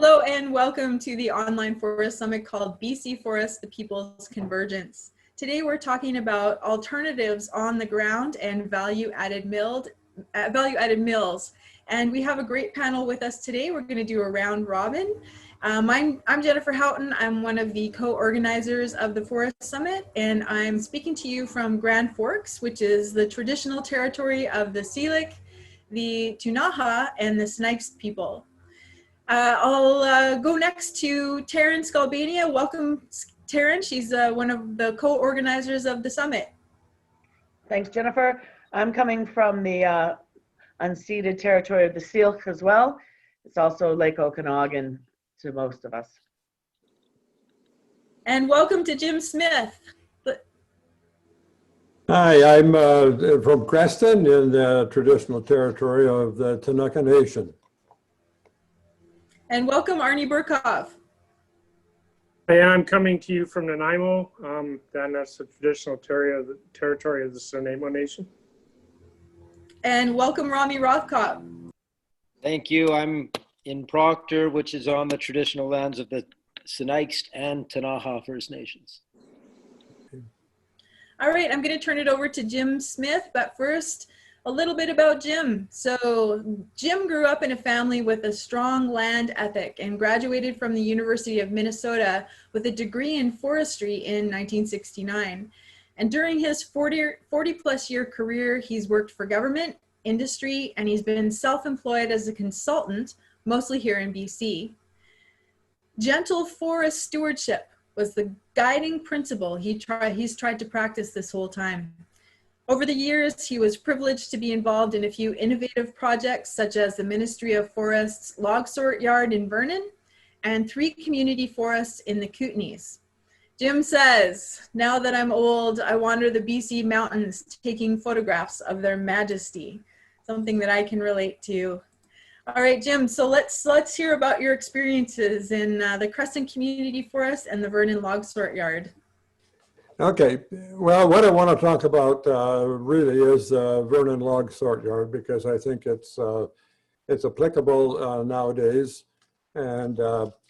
Hello and welcome to the online forest summit called BC Forest, the People's Convergence. Today we're talking about alternatives on the ground and value-added mills. And we have a great panel with us today. We're going to do a round robin. I'm Jennifer Houghton. I'm one of the co-organizers of the Forest Summit, and I'm speaking to you from Grand Forks, which is the traditional territory of the Syilx, the Ktunaxa, and the Snipes people. I'll go next to Taryn Skalbania. Welcome, Taryn. She's one of the co-organizers of the summit. Thanks, Jennifer. I'm coming from the unceded territory of the Syilx as well. It's also Lake Okanagan to most of us. And welcome to Jim Smith. Hi, I'm from Creston in the traditional territory of the Ktunaxa Nation. And welcome, Arnold Berkov. Hey, I'm coming to you from Nanaimo, that's the traditional territory of the Nanaimo Nation. And welcome, Ramy Rothkopf. Thank you. I'm in Proctor, which is on the traditional lands of the Snipes and Ktunaxa First Nations. All right, I'm going to turn it over to Jim Smith, but first, a little bit about Jim. So Jim grew up in a family with a strong land ethic and graduated from the University of Minnesota with a degree in forestry in 1969. And during his 40 plus year career, he's worked for government, industry, and he's been self-employed as a consultant, mostly here in BC. Gentle forest stewardship was the guiding principle he's tried to practice this whole time. Over the years, he was privileged to be involved in a few innovative projects, such as the Ministry of Forests log sort yard in Vernon and 3 community forests in the Kootenays. Jim says, now that I'm old, I wander the BC mountains taking photographs of their majesty, something that I can relate to. All right, Jim, so let's hear about your experiences in the Creston Community Forest and the Vernon log sort yard. Okay, well, what I want to talk about really is Vernon log sort yard, because I think it's applicable nowadays. And what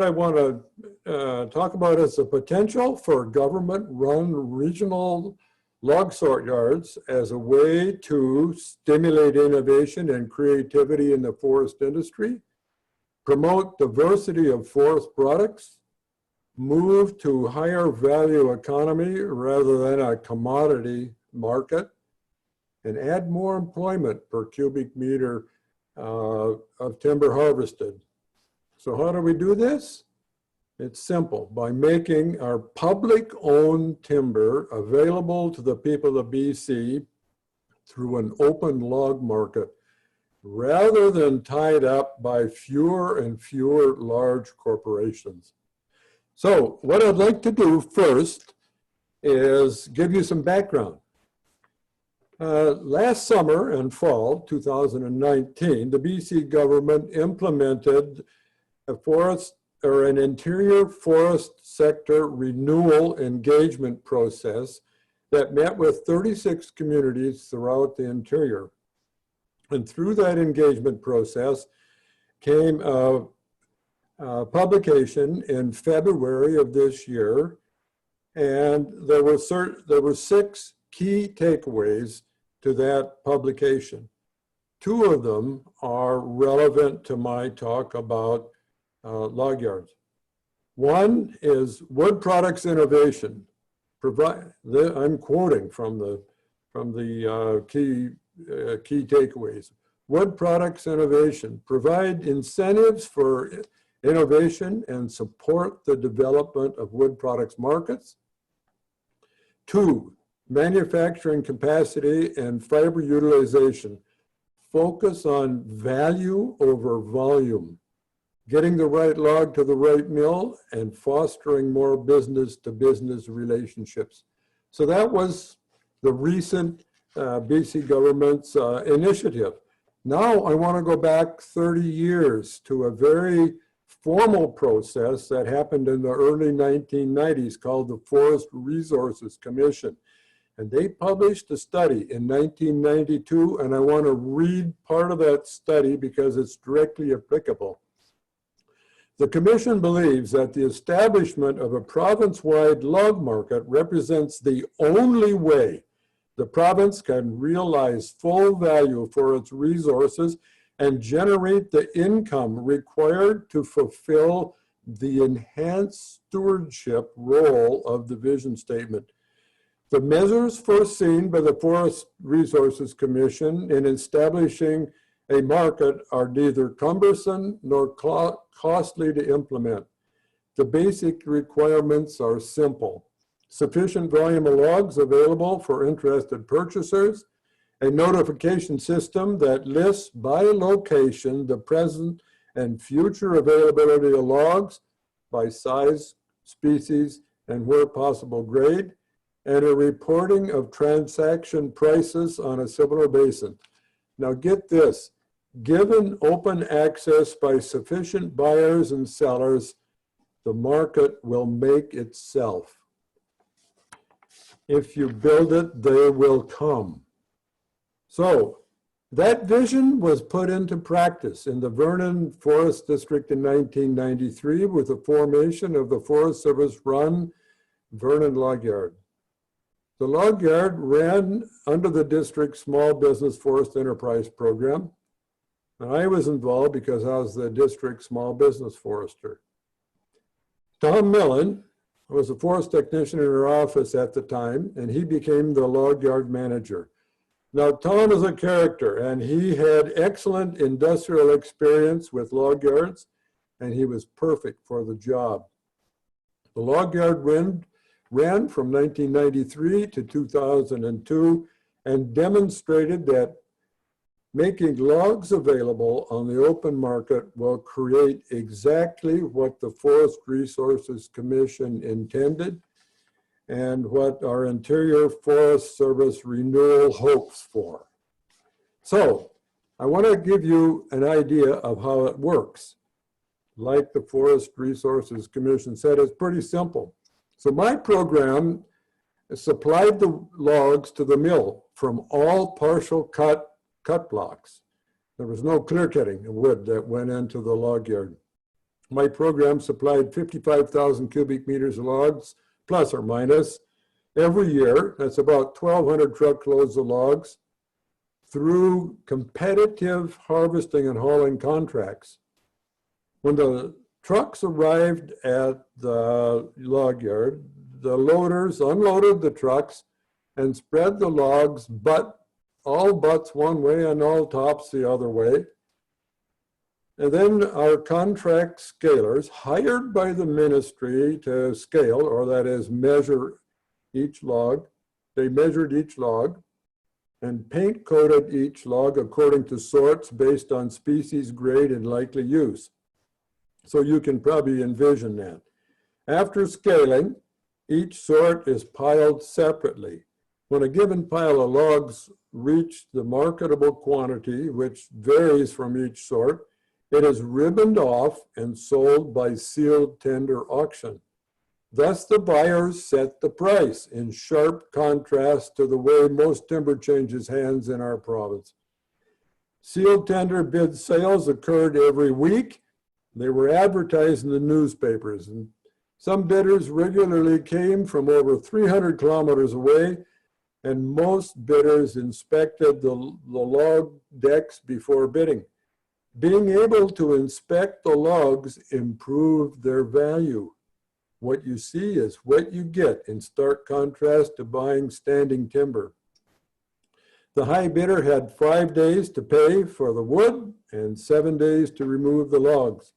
I want to talk about is the potential for government-run regional log sort yards as a way to stimulate innovation and creativity in the forest industry, promote diversity of forest products, move to higher value economy rather than a commodity market, and add more employment per cubic meter of timber harvested. So how do we do this? It's simple, by making our public-owned timber available to the people of BC through an open log market, rather than tied up by fewer and fewer large corporations. So what I'd like to do first is give you some background. Last summer and fall 2019, the BC government implemented an interior forest sector renewal engagement process that met with 36 communities throughout the interior. And through that engagement process came publication in February of this year, and there were 6 key takeaways to that publication. 2 of them are relevant to my talk about log yards. One is wood products innovation. I'm quoting from the key takeaways. Wood products innovation, provide incentives for innovation and support the development of wood products markets. 2, manufacturing capacity and fiber utilization. Focus on value over volume, getting the right log to the right mill and fostering more business-to-business relationships. So that was the recent BC government's initiative. Now I want to go back 30 years to a very formal process that happened in the early 1990s called the Forest Resources Commission. And they published a study in 1992, and I want to read part of that study because it's directly applicable. The Commission believes that the establishment of a province-wide log market represents the only way the province can realize full value for its resources and generate the income required to fulfill the enhanced stewardship role of the vision statement. The measures foreseen by the Forest Resources Commission in establishing a market are neither cumbersome nor costly to implement. The basic requirements are simple: sufficient volume of logs available for interested purchasers, a notification system that lists by location the present and future availability of logs by size, species, and where possible grade, and a reporting of transaction prices on a similar basis. Now get this, given open access by sufficient buyers and sellers, the market will make itself. If you build it, they will come. So that vision was put into practice in the Vernon Forest District in 1993 with the formation of the Forest Service-run Vernon Log Yard. The log yard ran under the district's Small Business Forest Enterprise Program, and I was involved because I was the district's small business forester. Tom Millen was a forest technician in her office at the time, and he became the log yard manager. Now, Tom is a character, and he had excellent industrial experience with log yards, and he was perfect for the job. The log yard ran from 1993 to 2002 and demonstrated that making logs available on the open market will create exactly what the Forest Resources Commission intended and what our Interior Forest Service renewal hopes for. So I want to give you an idea of how it works. Like the Forest Resources Commission said, it's pretty simple. So my program supplied the logs to the mill from all partial cut blocks. There was no clear cutting of wood that went into the log yard. My program supplied 55,000 cubic meters of logs, plus or minus, every year. That's about 1,200 truckloads of logs through competitive harvesting and hauling contracts. When the trucks arrived at the log yard, the loaders unloaded the trucks and spread the logs, but all butts one way and all tops the other way. And then our contract scalers, hired by the ministry to scale, or that is measure each log, they measured each log and paint coated each log according to sorts based on species, grade, and likely use. So you can probably envision that. After scaling, each sort is piled separately. When a given pile of logs reach the marketable quantity, which varies from each sort, it is ribboned off and sold by sealed tender auction. Thus, the buyers set the price, in sharp contrast to the way most timber changes hands in our province. Sealed tender bid sales occurred every week. They were advertised in the newspapers, and some bidders regularly came from over 300 kilometers away, and most bidders inspected the log decks before bidding. Being able to inspect the logs improved their value. What you see is what you get, in stark contrast to buying standing timber. The high bidder had 5 days to pay for the wood and 7 days to remove the logs.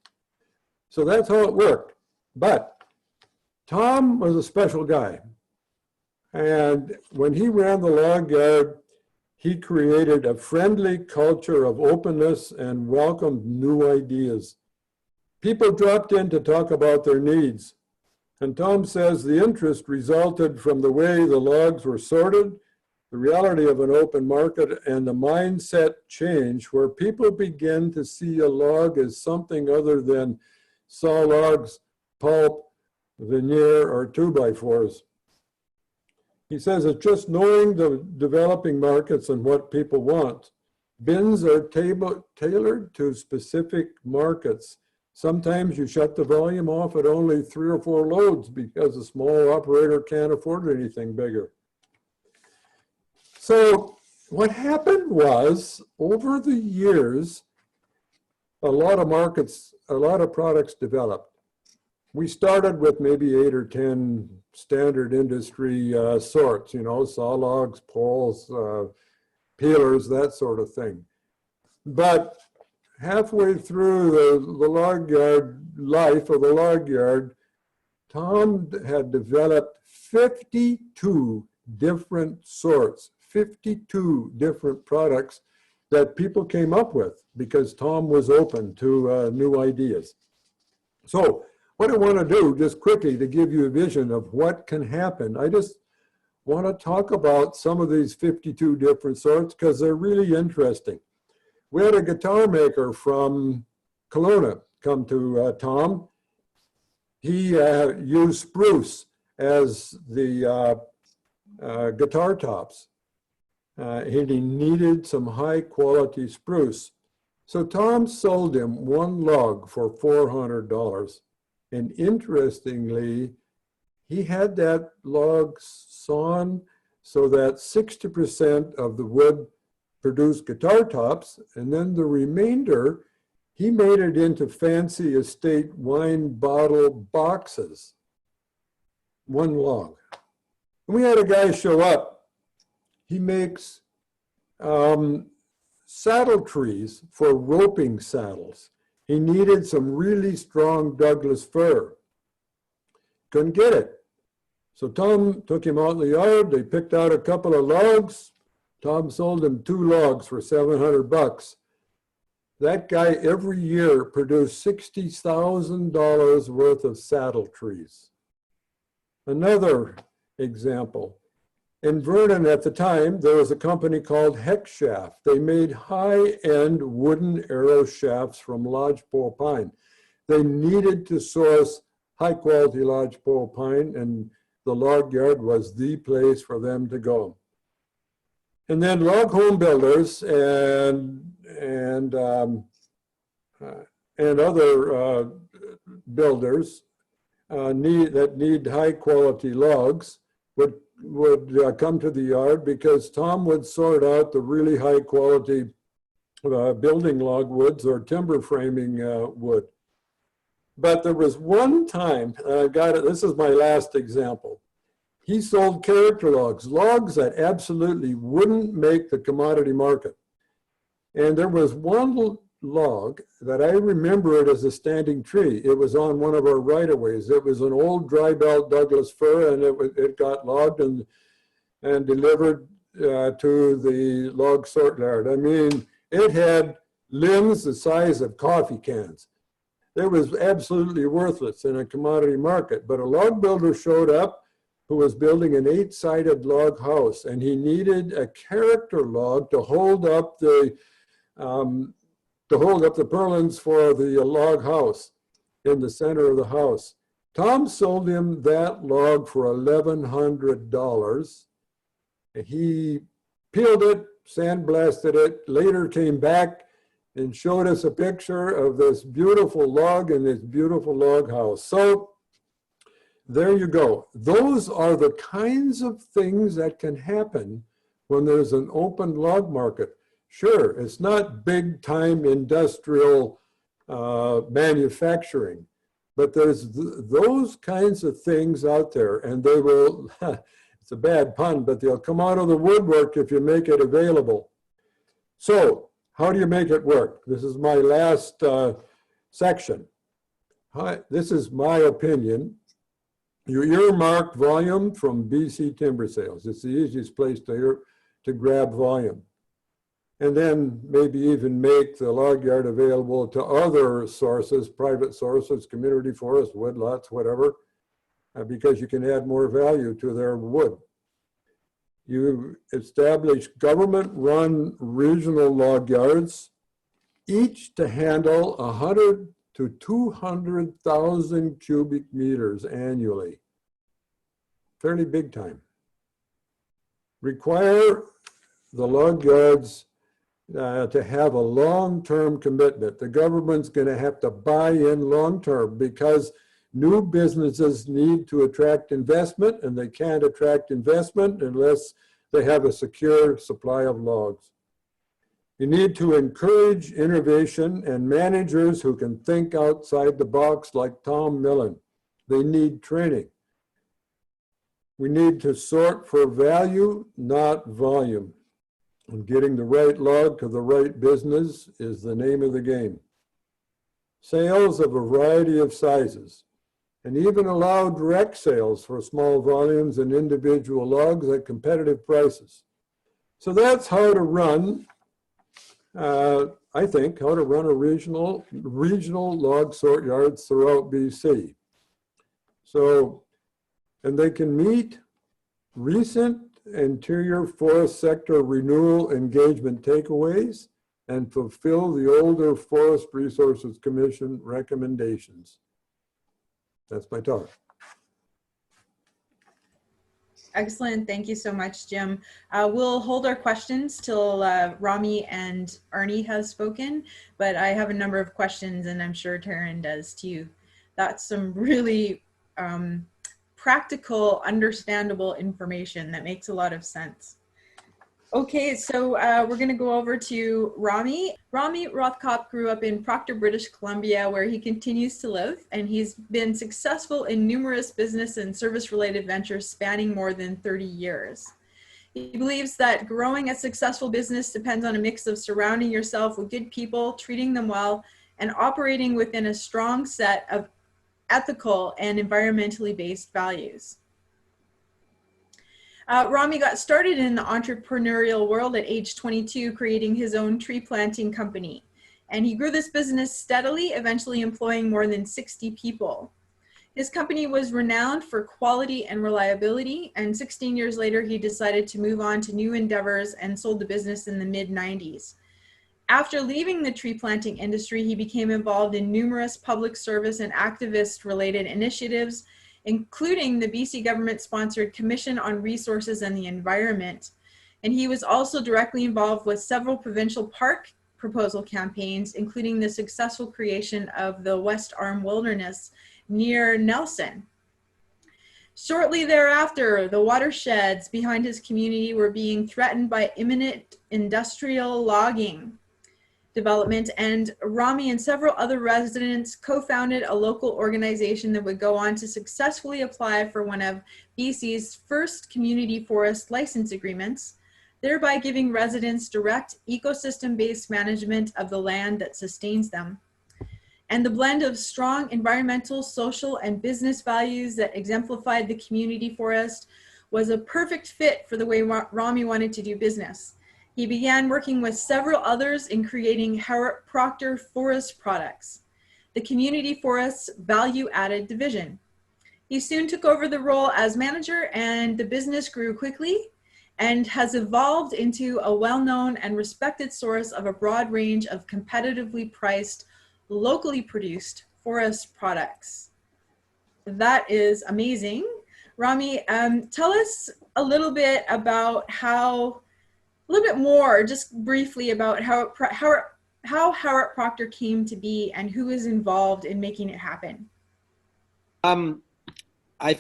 So that's how it worked. But Tom was a special guy. And when he ran the log yard, he created a friendly culture of openness and welcomed new ideas. People dropped in to talk about their needs. And Tom says the interest resulted from the way the logs were sorted, the reality of an open market, and the mindset change where people begin to see a log as something other than saw logs, pulp, veneer, or 2x4s. He says it's just knowing the developing markets and what people want. Bins are tailored to specific markets. Sometimes you shut the volume off at only 3 or 4 loads because a small operator can't afford anything bigger. So what happened was, over the years, a lot of markets, a lot of products developed. We started with maybe 8 or 10 standard industry sorts, you know, saw logs, poles, peelers, that sort of thing. But halfway through the log yard life of the log yard, Tom had developed 52 different sorts, 52 different products that people came up with because Tom was open to new ideas. So what I want to do just quickly to give you a vision of what can happen, I just want to talk about some of these 52 different sorts because they're really interesting. We had a guitar maker from Kelowna come to Tom. He used spruce as the guitar tops. And he needed some high quality spruce. So Tom sold him 1 log for $400. And interestingly, he had that log sawn so that 60% of the wood produced guitar tops, and then the remainder, he made it into fancy estate wine bottle boxes. 1 log. And we had a guy show up. He makes saddle trees for roping saddles. He needed some really strong Douglas fir. Couldn't get it. So Tom took him out in the yard. They picked out a couple of logs. Tom sold him 2 logs for $700. That guy every year produced $60,000 worth of saddle trees. Another example. In Vernon at the time, there was a company called Heck Shaft. They made high-end wooden arrow shafts from lodgepole pine. They needed to source high-quality lodgepole pine, and the log yard was the place for them to go. And then log home builders and other builders that need high-quality logs would come to the yard because Tom would sort out the really high quality building log woods or timber framing wood. But there was one time, and I got it, this is my last example. He sold character logs, logs that absolutely wouldn't make the commodity market. And there was one log that I remember it as a standing tree. It was on one of our right-of-ways. It was an old dry belt Douglas fir, and it got logged and delivered to the log sort yard. I mean, it had limbs the size of coffee cans. It was absolutely worthless in a commodity market, but a log builder showed up who was building an 8-sided log house, and he needed a character log to hold up the purlins for the log house in the center of the house. Tom sold him that log for $1,100. He peeled it, sandblasted it, later came back and showed us a picture of this beautiful log in this beautiful log house. So there you go. Those are the kinds of things that can happen when there's an open log market. Sure, it's not big time industrial manufacturing, but there's those kinds of things out there, and they will, it's a bad pun, but they'll come out of the woodwork if you make it available. So how do you make it work? This is my last section. This is my opinion. You earmark volume from BC timber sales. It's the easiest place to grab volume. And then maybe even make the log yard available to other sources, private sources, community forest, woodlots, whatever, because you can add more value to their wood. You establish government-run regional log yards, each to handle 100 to 200,000 cubic meters annually. Fairly big time. require the log yards to have a long-term commitment. The government's going to have to buy in long-term because new businesses need to attract investment, and they can't attract investment unless they have a secure supply of logs. You need to encourage innovation and managers who can think outside the box like Tom Millen. They need training. We need to sort for value, not volume. And getting the right log to the right business is the name of the game. Sales of a variety of sizes, and even allow direct sales for small volumes and individual logs at competitive prices. So that's how to run, I think, how to run a regional log sort yards throughout BC. So, and they can meet recent interior forest sector renewal engagement takeaways and fulfill the older Forest Resources Commission recommendations. That's my talk. Excellent. Thank you so much, Jim. We'll hold our questions till Ramy and Arnie has spoken, but I have a number of questions and I'm sure Taryn does too. That's some really practical, understandable information that makes a lot of sense. Okay, so we're going to go over to Ramy. Ramy Rothkopf grew up in Proctor, British Columbia, where he continues to live, and he's been successful in numerous business and service-related ventures spanning more than 30 years. He believes that growing a successful business depends on a mix of surrounding yourself with good people, treating them well, and operating within a strong set of ethical and environmentally based values. Ramy got started in the entrepreneurial world at age 22, creating his own tree planting company. And he grew this business steadily, eventually employing more than 60 people. His company was renowned for quality and reliability, and 16 years later, he decided to move on to new endeavors and sold the business in the mid-90s. After leaving the tree planting industry, he became involved in numerous public service and activist-related initiatives, including the BC government-sponsored Commission on Resources and the Environment. And he was also directly involved with several provincial park proposal campaigns, including the successful creation of the West Arm Wilderness near Nelson. Shortly thereafter, the watersheds behind his community were being threatened by imminent industrial logging development, and Ramy and several other residents co-founded a local organization that would go on to successfully apply for one of BC's first community forest license agreements, thereby giving residents direct ecosystem-based management of the land that sustains them. And the blend of strong environmental, social, and business values that exemplified the community forest was a perfect fit for the way Ramy wanted to do business. He began working with several others in creating Harrop Proctor Forest Products, the community forest's value-added division. He soon took over the role as manager, and the business grew quickly and has evolved into a well-known and respected source of a broad range of competitively priced, locally produced forest products. That is amazing. Ramy, tell us a little bit about a little bit more, just briefly, about how Harrop Proctor came to be and who is involved in making it happen. I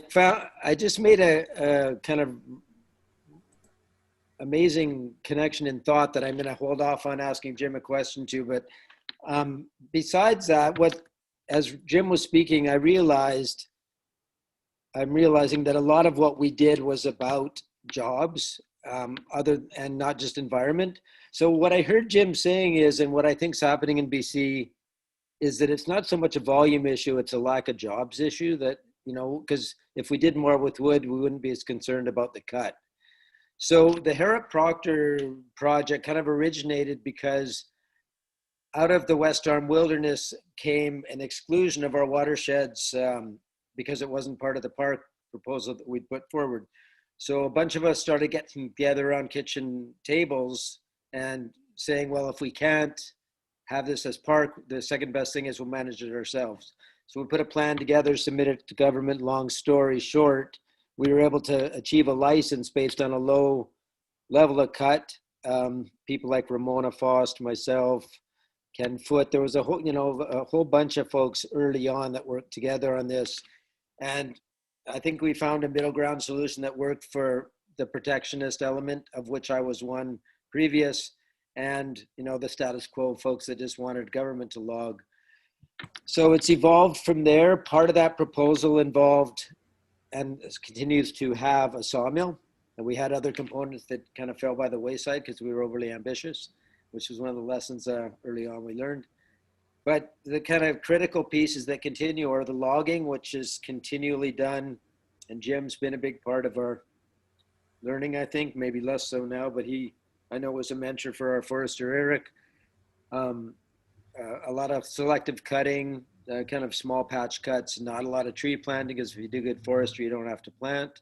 just made a kind of amazing connection in thought that I'm going to hold off on asking Jim a question to. But besides that, as Jim was speaking, I'm realizing that a lot of what we did was about jobs, and not just environment. So what I heard Jim saying is, and what I think is happening in BC, is that it's not so much a volume issue, it's a lack of jobs issue. That, you know, because if we did more with wood, we wouldn't be as concerned about the cut. So the Harrop Proctor project kind of originated because out of the West Arm Wilderness came an exclusion of our watersheds because it wasn't part of the park proposal that we'd put forward. So a bunch of us started getting together around kitchen tables and saying, well, if we can't have this as park, the second best thing is we'll manage it ourselves. So we put a plan together, submitted it to government. Long story short, we were able to achieve a license based on a low level of cut. People like Ramona Fost, myself, Ken Foote, there was a whole, a whole bunch of folks early on that worked together on this. And I think we found a middle ground solution that worked for the protectionist element, of which I was one previous, and the status quo folks that just wanted government to log. So it's evolved from there. Part of that proposal involved and continues to have a sawmill. And we had other components that kind of fell by the wayside because we were overly ambitious, which was one of the lessons early on we learned. But the kind of critical pieces that continue are the logging, which is continually done. And Jim's been a big part of our learning, I think, maybe less so now, but he, I know, was a mentor for our forester, Eric. A lot of selective cutting, kind of small patch cuts, not a lot of tree planting, because if you do good forestry, you don't have to plant.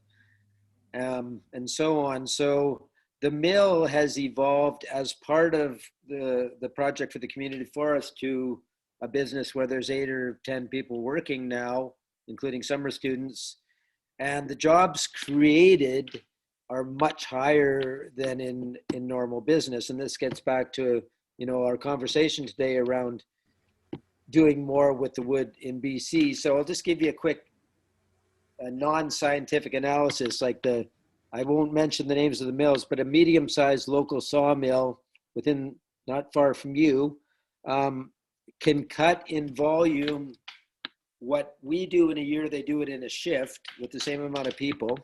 And so on. So the mill has evolved as part of the project for the community forest to a business where there's 8 or 10 people working now, including summer students. And the jobs created are much higher than in normal business. And this gets back to, our conversation today around doing more with the wood in BC. So I'll just give you a quick non-scientific analysis, like I won't mention the names of the mills, but a medium-sized local sawmill within, not far from you, can cut in volume what we do in a year, they do it in a shift with the same amount of people.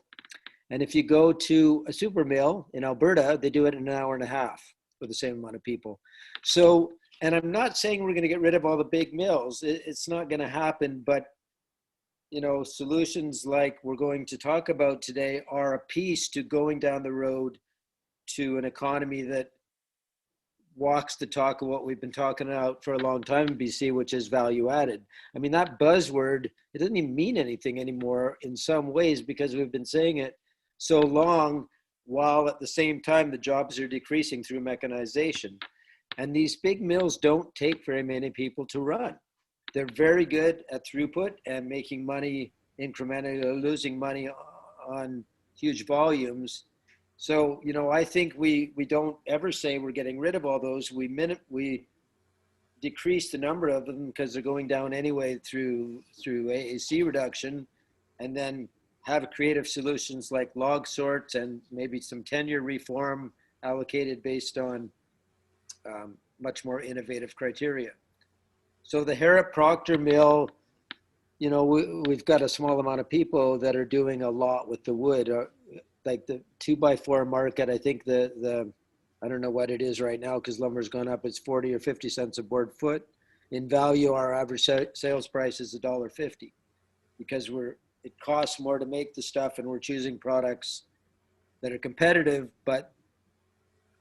And if you go to a super mill in Alberta, they do it in an hour and a half with the same amount of people. So, and I'm not saying we're going to get rid of all the big mills. It's not going to happen, but solutions like we're going to talk about today are a piece to going down the road to an economy that walks the talk of what we've been talking about for a long time in BC, which is value added. I mean, that buzzword, it doesn't even mean anything anymore in some ways because we've been saying it so long, while at the same time the jobs are decreasing through mechanization. And these big mills don't take very many people to run. They're very good at throughput and making money incrementally, losing money on huge volumes. So, I think we don't ever say we're getting rid of all those. We decrease the number of them because they're going down anyway through AAC reduction, and then have creative solutions like log sorts and maybe some tenure reform allocated based on much more innovative criteria. So the Harrop Proctor mill, we've got a small amount of people that are doing a lot with the wood. Like the 2x4 market, I think I don't know what it is right now because lumber's gone up. It's 40 or 50 cents a board foot. In value, our average sales price is $1.50 because it costs more to make the stuff, and we're choosing products that are competitive but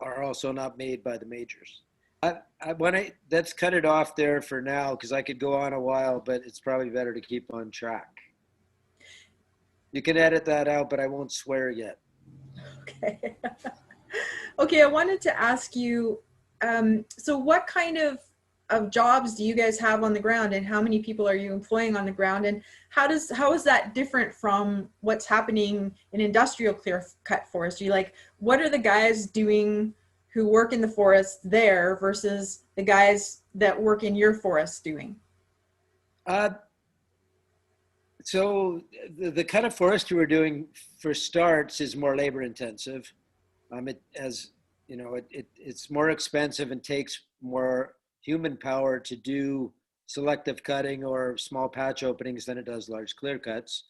are also not made by the majors. Let's cut it off there for now because I could go on a while, but it's probably better to keep on track. You can edit that out, but I won't swear yet. Okay. Okay, I wanted to ask you, so what kind of jobs do you guys have on the ground, and how many people are you employing on the ground, and how is that different from what's happening in industrial clear cut forestry? Like, what are the guys doing who work in the forest there versus the guys that work in your forest doing? So the kind of forestry we're doing for starts is more labor intensive. It's more expensive and takes more human power to do selective cutting or small patch openings than it does large clear cuts.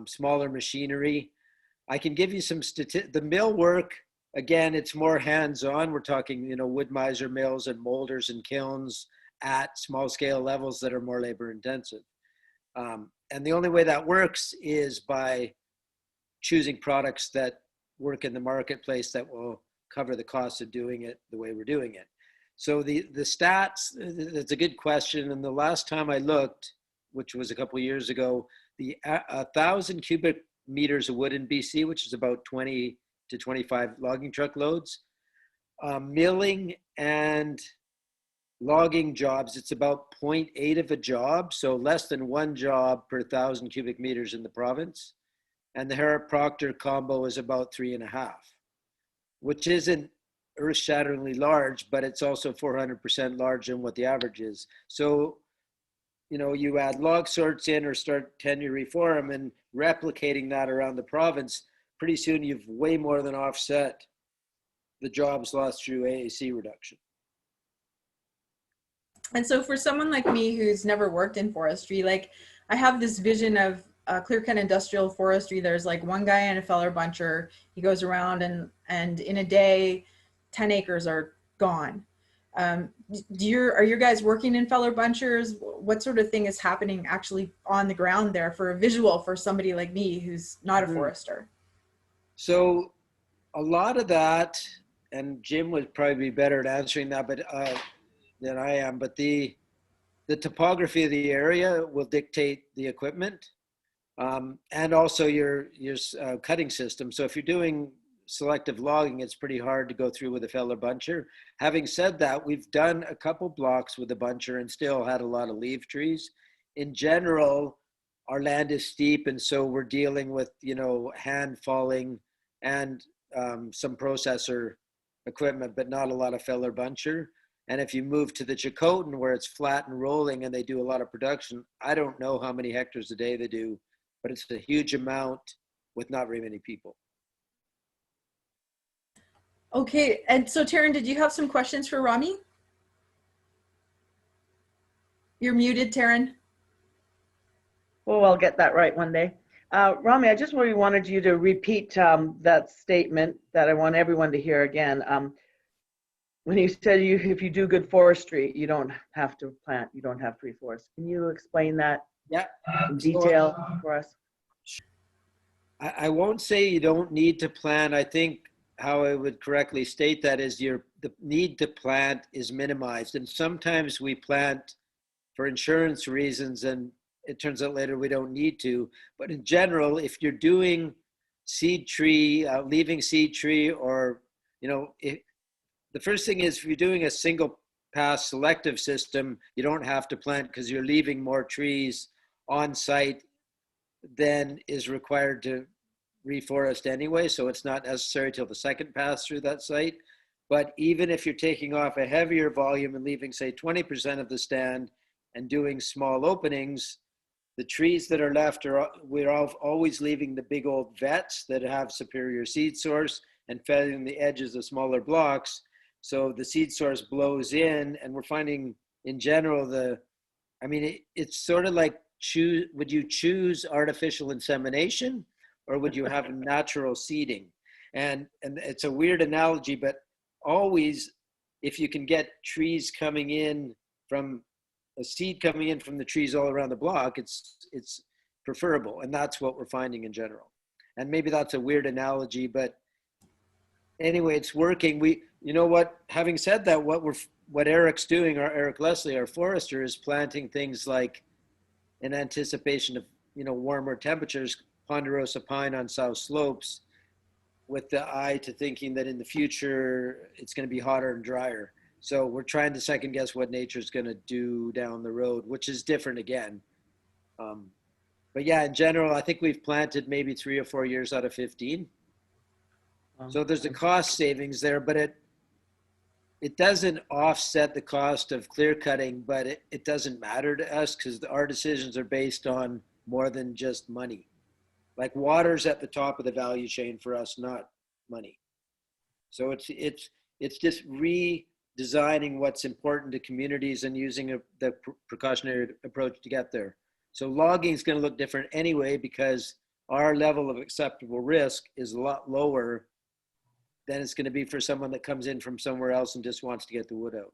Smaller machinery. I can give you some the mill work. Again, it's more hands-on. We're talking, wood miser mills and molders and kilns at small scale levels that are more labor intensive. And the only way that works is by choosing products that work in the marketplace that will cover the cost of doing it the way we're doing it. So the stats, that's a good question. And the last time I looked, which was a couple of years ago, 1,000 cubic meters of wood in BC, which is about 20 to 25 logging truck loads. Milling and logging jobs, it's about 0.8 of a job, so less than one job per 1,000 cubic meters in the province. And the Harrop Proctor combo is about 3.5. which isn't earth-shatteringly large, but it's also 400% larger than what the average is. So, you know, you add log sorts in or start tenure reform and replicating that around the province, pretty soon you've way more than offset the jobs lost through AAC reduction. And so for someone like me who's never worked in forestry, like I have this vision of clear-cut industrial forestry. There's like one guy in a feller buncher. He goes around and in a day, 10 acres are gone. Are your guys working in feller bunchers? What sort of thing is happening actually on the ground there for a visual for somebody like me who's not a forester? So a lot of that, and Jim would probably be better at answering that, but than I am. But the topography of the area will dictate the equipment, and also your cutting system. So if you're doing selective logging, it's pretty hard to go through with a feller buncher. Having said that, we've done a couple blocks with a buncher and still had a lot of leaf trees. In general, our land is steep, and so we're dealing with, you know, hand falling and some processor equipment, but not a lot of feller buncher. And if you move to the Chilcotin where it's flat and rolling and they do a lot of production, I don't know how many hectares a day they do, but it's a huge amount with not very many people. Okay, and so Taryn, did you have some questions for Ramy? You're muted, Taryn. Oh, I'll get that right one day. Ramy, I just really wanted you to repeat that statement that I want everyone to hear again. When you said if you do good forestry, you don't have to plant, you don't have to reforest. Can you explain that in detail for us? I won't say you don't need to plant. I think how I would correctly state that is the need to plant is minimized. And sometimes we plant for insurance reasons and it turns out later we don't need to. But in general, if you're doing seed tree, leaving seed tree, or, you know, the first thing is if you're doing a single pass selective system, you don't have to plant because you're leaving more trees on site than is required to reforest anyway. So it's not necessary till the second pass through that site. But even if you're taking off a heavier volume and leaving, say, 20% of the stand and doing small openings, the trees that are left we're always leaving the big old vets that have superior seed source and filling the edges of smaller blocks. So the seed source blows in, and we're finding in general it's sort of like would you choose artificial insemination or would you have natural seeding? And it's a weird analogy, but always if you can get trees coming in from a seed coming in from the trees all around the block, it's preferable. And that's what we're finding in general. And maybe that's a weird analogy, but anyway, it's working. You know what, having said that, what Eric's doing, Eric Leslie, our forester, is planting things like in anticipation of, you know, warmer temperatures, ponderosa pine on south slopes, with the eye to thinking that in the future it's going to be hotter and drier. So we're trying to second guess what nature's going to do down the road, which is different again. But yeah, in general, I think we've planted maybe 3 or 4 years out of 15. So there's a cost savings there, but it doesn't offset the cost of clear cutting, but it doesn't matter to us because our decisions are based on more than just money. Like water's at the top of the value chain for us, not money. So it's just redesigning what's important to communities and using the precautionary approach to get there. So logging is going to look different anyway because our level of acceptable risk is a lot lower than it's going to be for someone that comes in from somewhere else and just wants to get the wood out.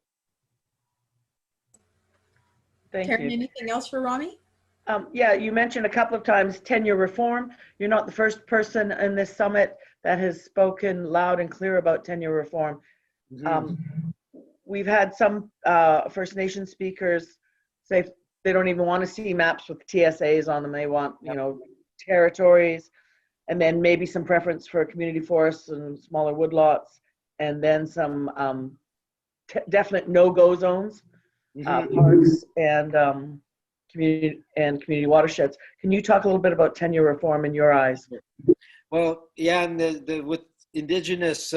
Thank Taryn, you. anything else for Ramy? Yeah, you mentioned a couple of times tenure reform. You're not the first person in this summit that has spoken loud and clear about tenure reform. Mm-hmm. We've had some First Nation speakers say they don't even want to see maps with TSAs on them. They want, you know, territories, and then maybe some preference for community forests and smaller woodlots, and then some definite no-go zones, parks, and community watersheds. Can you talk a little bit about tenure reform in your eyes? Well, yeah, and with indigenous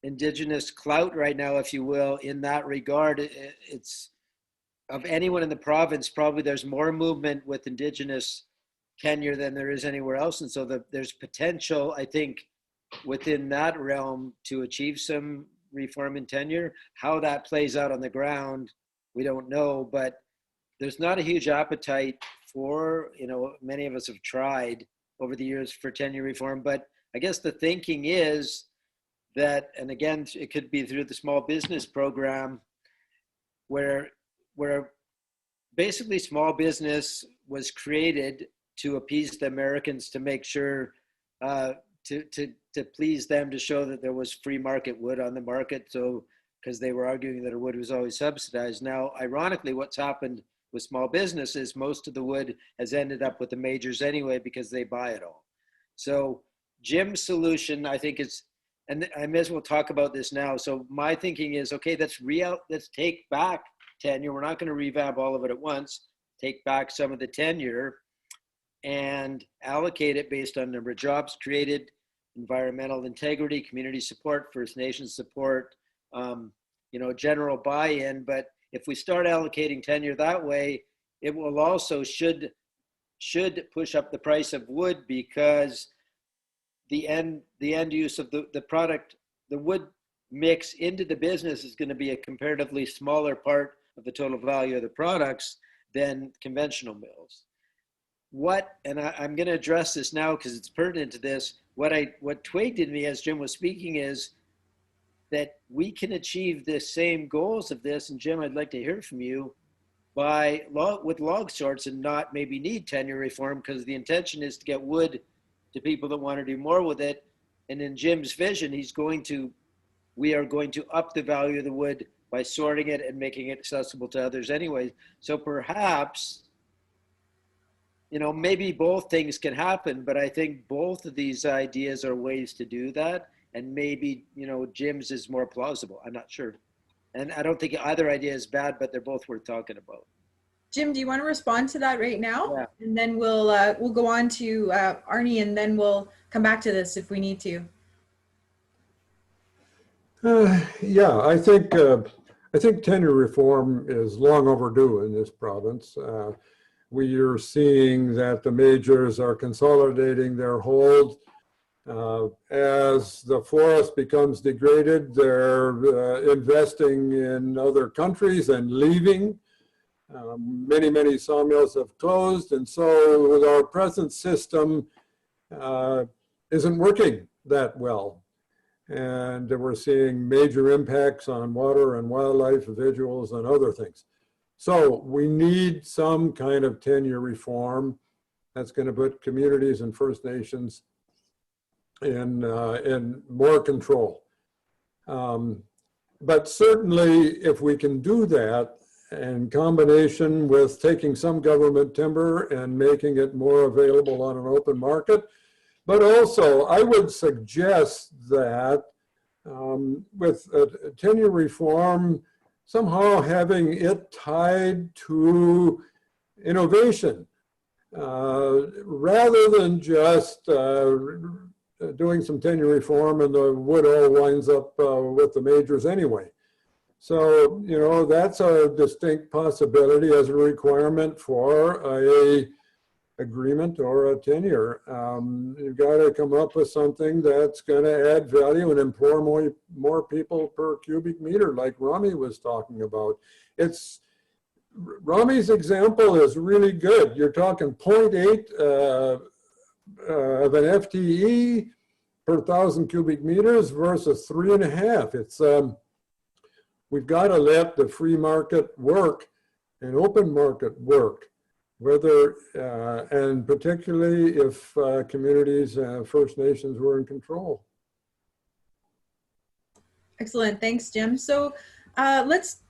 indigenous clout right now, if you will, in that regard. It's of anyone in the province, probably there's more movement with indigenous tenure than there is anywhere else. And so there's potential, I think, within that realm to achieve some reform in tenure. How that plays out on the ground, we don't know, but there's not a huge appetite for, many of us have tried over the years for tenure reform, but I guess the thinking is that, and again, it could be through the small business program, where basically small business was created to appease the Americans, to make sure, to please them, to show that there was free market wood on the market. So, because they were arguing that wood was always subsidized. Now, ironically, what's happened with small business is most of the wood has ended up with the majors anyway, because they buy it all. So Jim's solution, I think, is, and I may as well talk about this now. So my thinking is, okay, let's take back tenure. We're not going to revamp all of it at once. Take back some of the tenure and allocate it based on number of jobs created, environmental integrity, community support, First Nations support, general buy-in. But if we start allocating tenure that way, it will also should push up the price of wood, because the end use of the product, the wood mix into the business, is going to be a comparatively smaller part of the total value of the products than conventional mills. And I'm going to address this now because it's pertinent to this. What twigged in me as Jim was speaking is that we can achieve the same goals of this. And Jim, I'd like to hear from you, with log sorts, and not maybe need tenure reform, because the intention is to get wood to people that want to do more with it. And in Jim's vision, we are going to up the value of the wood by sorting it and making it accessible to others anyway. So perhaps, maybe both things can happen, but I think both of these ideas are ways to do that. And maybe, Jim's is more plausible. I'm not sure. And I don't think either idea is bad, but they're both worth talking about. Jim, do you want to respond to that right now? Yeah. And then we'll go on to Arnie, and then we'll come back to this if we need to. Yeah, I think tenure reform is long overdue in this province. We are seeing that the majors are consolidating their hold. As the forest becomes degraded, they're investing in other countries and leaving. Many sawmills have closed, and so our present system isn't working that well. And we're seeing major impacts on water and wildlife, visuals, and other things. So we need some kind of tenure reform that's going to put communities and First Nations in more control. But certainly, if we can do that in combination with taking some government timber and making it more available on an open market, but also I would suggest that with tenure reform, somehow having it tied to innovation, rather than just doing some tenure reform and the wood all winds up with the majors anyway. So, that's a distinct possibility as a requirement for a agreement or a tenure. You've got to come up with something that's going to add value and employ more people per cubic meter, like Ramy was talking about. Ramy's example is really good. You're talking 0.8 of an FTE per 1,000 cubic meters versus 3.5. We've got to let the free market work and open market work, and particularly if communities, First Nations were in control. Excellent, thanks, Jim. So let's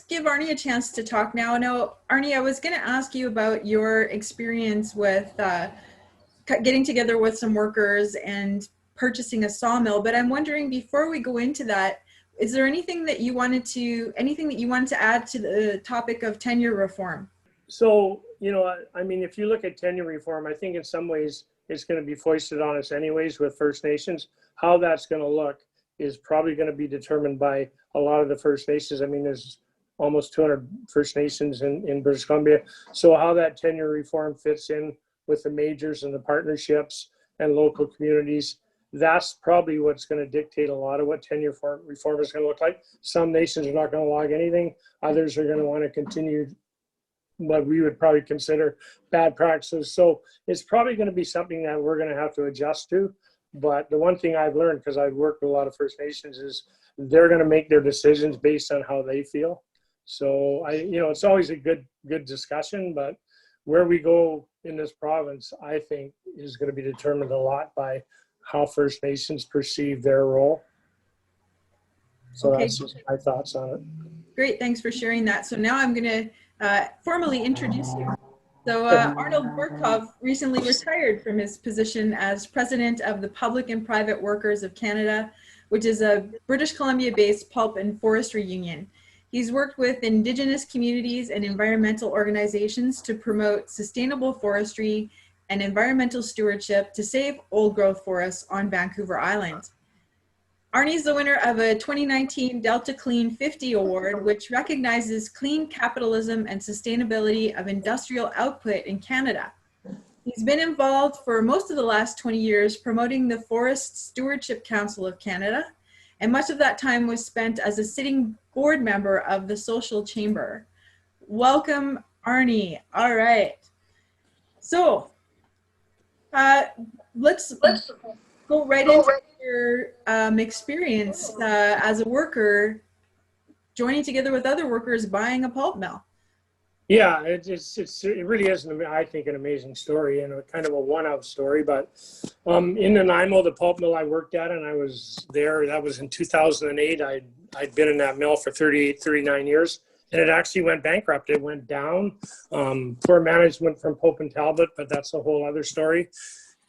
give Arnie a chance to talk now. Now, Arnie, I was going to ask you about your experience with getting together with some workers and purchasing a sawmill, but I'm wondering, before we go into that, is there anything that you wanted to add to the topic of tenure reform? So, I mean, if you look at tenure reform, I think in some ways it's going to be foisted on us anyways with First Nations. How that's going to look is probably going to be determined by a lot of the First Nations. I mean, there's almost 200 First Nations in British Columbia. So how that tenure reform fits in with the majors and the partnerships and local communities, that's probably what's going to dictate a lot of what tenure reform is going to look like. Some nations are not going to log anything. Others are going to want to continue what we would probably consider bad practices. So it's probably going to be something that we're going to have to adjust to. But the one thing I've learned, because I've worked with a lot of First Nations, is they're going to make their decisions based on how they feel. So it's always a good discussion, but where we go in this province, I think, is going to be determined a lot by how First Nations perceive their role. So Okay. that's just my thoughts on it. Great, thanks for sharing that. So now I'm going to formally introduce you. So Arnold Berkov recently retired from his position as president of the Public and Private Workers of Canada, which is a British Columbia-based pulp and forestry union. He's worked with Indigenous communities and environmental organizations to promote sustainable forestry and environmental stewardship to save old growth forests on Vancouver Island. Arnie's the winner of a 2019 Delta Clean 50 award, which recognizes clean capitalism and sustainability of industrial output in Canada. He's been involved for most of the last 20 years promoting the Forest Stewardship Council of Canada, and much of that time was spent as a sitting board member of the Social Chamber. Welcome, Arnie. All right. So let's go right into your experience as a worker, joining together with other workers, buying a pulp mill. Yeah, it really is, I think, an amazing story and a kind of a one-off story. But in Nanaimo, the pulp mill I worked at, and I was there, that was in 2008. I'd been in that mill for 39 years, and it actually went bankrupt. It went down. Poor management from Pope and Talbot, but that's a whole other story.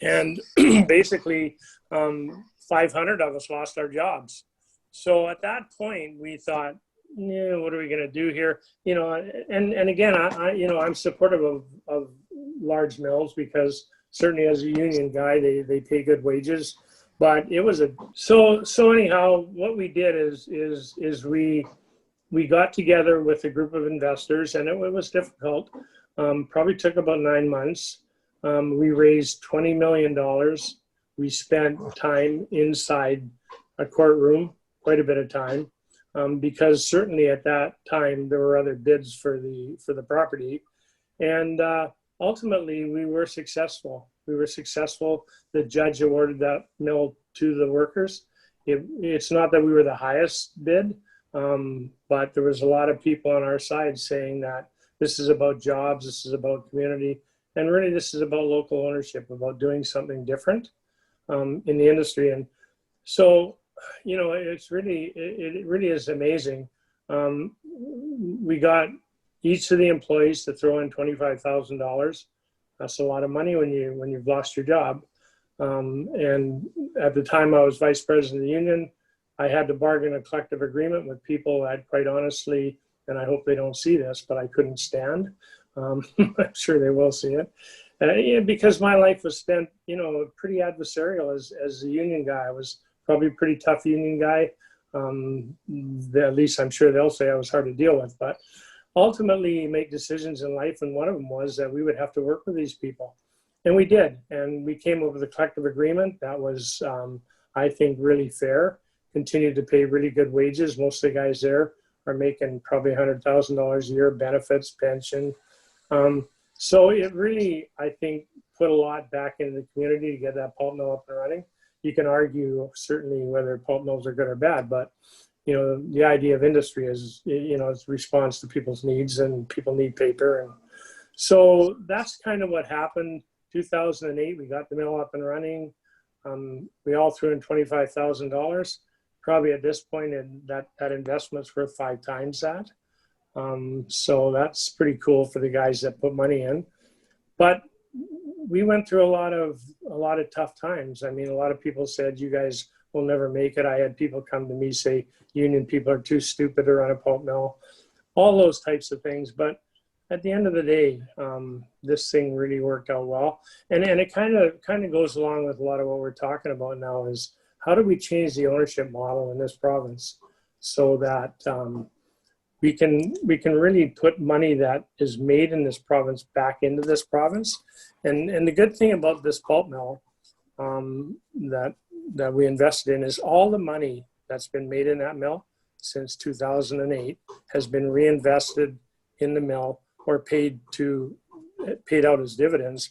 And basically, 500 of us lost our jobs. So at that point, we thought, yeah, what are we going to do here? And again, I'm supportive of large mills, because certainly as a union guy, they pay good wages. But it was so anyhow, what we did is we got together with a group of investors, and it was difficult. Probably took about 9 months. We raised $20 million. We spent time inside a courtroom, quite a bit of time. Because certainly at that time there were other bids for the property, and ultimately we were successful. The judge awarded that mill to the workers. It's not that we were the highest bid, but there was a lot of people on our side saying that this is about jobs, this is about community, and really this is about local ownership, about doing something different in the industry. And so it really is amazing. We got each of the employees to throw in $25,000. That's a lot of money when you've lost your job. And at the time I was vice president of the union, I had to bargain a collective agreement with people that, quite honestly, and I hope they don't see this, but I couldn't stand. I'm sure they will see it. Because my life was spent, pretty adversarial as a union guy. I was probably a pretty tough union guy. At least I'm sure they'll say I was hard to deal with. But ultimately, you make decisions in life, and one of them was that we would have to work with these people. And we did. And we came up with a collective agreement that was, I think, really fair. Continued to pay really good wages. Most of the guys there are making probably $100,000 a year, benefits, pension. So it really, I think, put a lot back into the community to get that pulp mill up and running. You can argue certainly whether pulp mills are good or bad, but the idea of industry is it responds to people's needs, and people need paper. And so that's kind of what happened. 2008, we got the mill up and running. We all threw in $25,000. Probably at this point, and that investment's worth 5 times that. So that's pretty cool for the guys that put money in. But we went through a lot of tough times. I mean, a lot of people said, you guys will never make it. I had people come to me say, union people are too stupid to run a pulp mill, all those types of things. But at the end of the day, this thing really worked out well. And it kind of goes along with a lot of what we're talking about now is how do we change the ownership model in this province so that we can really put money that is made in this province back into this province. And the good thing about this pulp mill that we invested in is all the money that's been made in that mill since 2008 has been reinvested in the mill or paid out as dividends,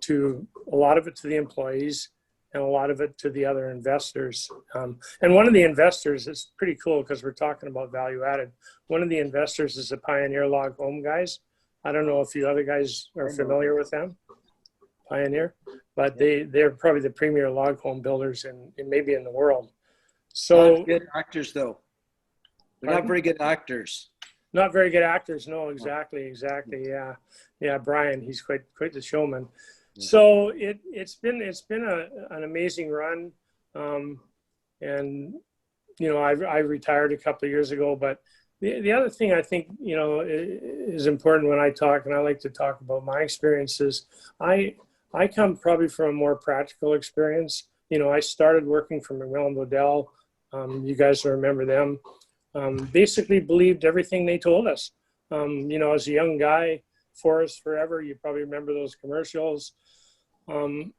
to a lot of it to the employees and a lot of it to the other investors. And one of the investors is pretty cool because we're talking about value added. One of the investors is the Pioneer Log Home guys. I don't know if you other guys are familiar with them, Pioneer, but they're probably the premier log home builders in maybe in the world. So not good actors though. They're not very good actors. Not very good actors. No, exactly. Yeah. Brian, he's quite the showman. Yeah. So it's been an amazing run. And you know, I retired a couple of years ago, but the other thing I think, you know, is important when I talk, and I like to talk about my experiences. I come probably from a more practical experience. You know, I started working for McMillan Waddell. You guys remember them. Basically believed everything they told us. You know, as a young guy, Forest Forever, you probably remember those commercials.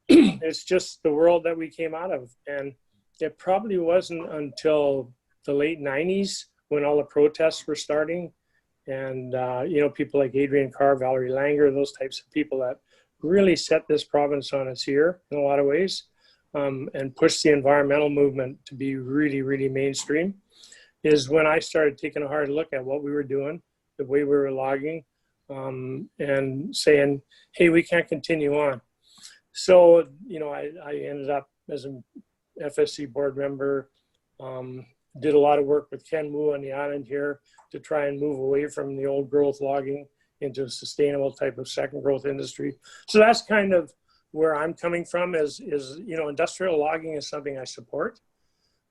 It's just the world that we came out of. And it probably wasn't until the late 90s when all the protests were starting. And, you know, people like Adrian Carr, Valerie Langer, those types of people that really set this province on its ear in a lot of ways, and pushed the environmental movement to be really, really mainstream, is when I started taking a hard look at what we were doing, the way we were logging, and saying, hey, we can't continue on. So, you know, I ended up as an FSC board member, did a lot of work with Ken Wu on the island here to try and move away from the old growth logging into a sustainable type of second growth industry. So that's kind of where I'm coming from is, you know, industrial logging is something I support,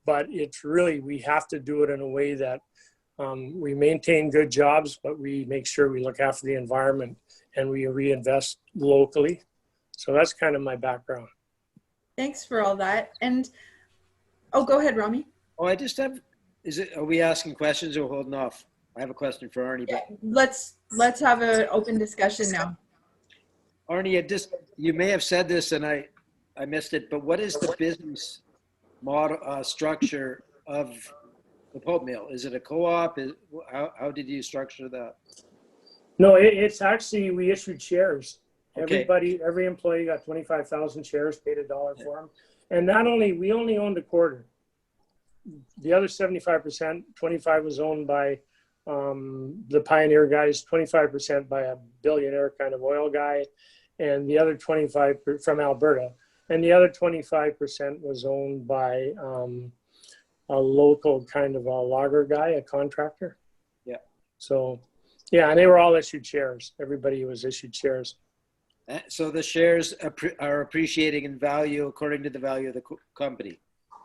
but it's really, we have to do it in a way that we maintain good jobs, but we make sure we look after the environment and we reinvest locally. So that's kind of my background. Thanks for all that. And, oh, go ahead, Ramy. Oh, I just have, are we asking questions or holding off? I have a question for Arnie. Yeah, let's have an open discussion now. Arnie, you may have said this and I missed it, but what is the business model structure of the pulp mill? Is it a co-op? How did you structure that? No, it's actually, we issued shares. Okay. Every employee got 25,000 shares, paid $1 for them. And we only owned a quarter. The other 75%, 25 was owned by the Pioneer guys, 25% by a billionaire kind of oil guy, and the other 25 from Alberta. And the other 25% was owned by a local kind of a logger guy, a contractor. Yeah. So, yeah, and they were all issued shares. Everybody was issued shares. So the shares are appreciating in value according to the value of the company.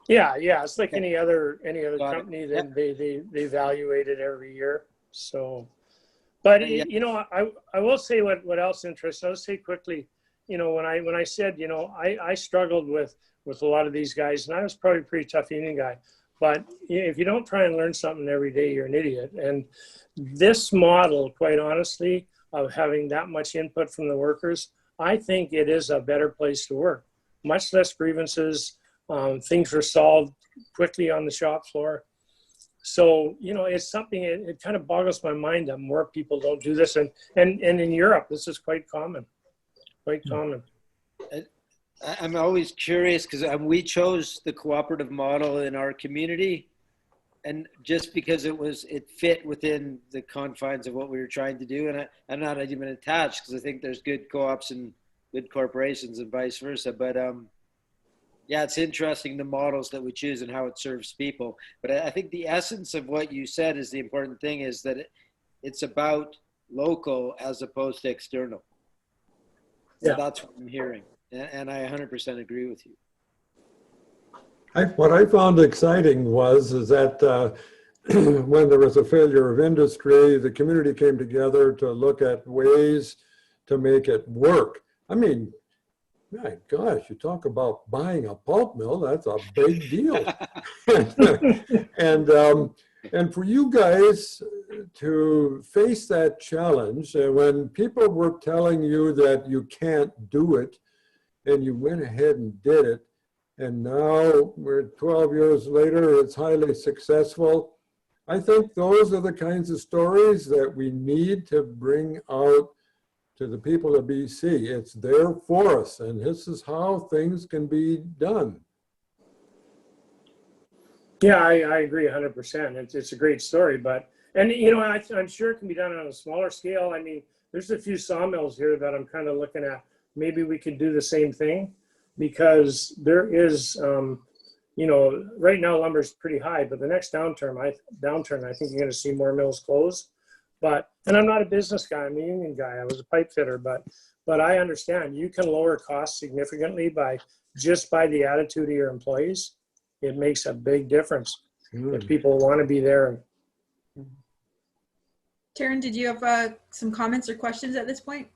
Yeah, it's like any other company. Then they evaluate it every year. So, but you know, I will say what else interests. I'll say quickly. You know, when I said, you know, I struggled with a lot of these guys, and I was probably a pretty tough union guy. But if you don't try and learn something every day, you're an idiot. And this model, quite honestly, of having that much input from the workers, I think it is a better place to work. Much less grievances. Things were solved quickly on the shop floor. So, you know, it's something, it kind of boggles my mind that more people don't do this. And in Europe, this is quite common. I'm always curious because we chose the cooperative model in our community, and just because it fit within the confines of what we were trying to do. And I'm not even attached because I think there's good co-ops and good corporations and vice versa. But yeah, it's interesting the models that we choose and how it serves people. But I think the essence of what you said is the important thing, is that it's about local as opposed to external. So yeah. That's what I'm hearing. And I 100% agree with you. What I found exciting is that when there was a failure of industry, the community came together to look at ways to make it work. I mean, my gosh, you talk about buying a pulp mill, that's a big deal. And for you guys to face that challenge, when people were telling you that you can't do it, and you went ahead and did it, and now we're 12 years later, it's highly successful. I think those are the kinds of stories that we need to bring out to the people of BC. It's there for us, and this is how things can be done. Yeah, I agree 100%. It's a great story, but, and you know, I'm sure it can be done on a smaller scale. I mean, there's a few sawmills here that I'm kind of looking at. Maybe we could do the same thing, because there is, you know, right now lumber's pretty high, but the next downturn, I think you're going to see more mills close. But, and I'm not a business guy, I'm a union guy. I was a pipe fitter, but I understand you can lower costs significantly by the attitude of your employees. It makes a big difference if people want to be there. Taryn, did you have some comments or questions at this point?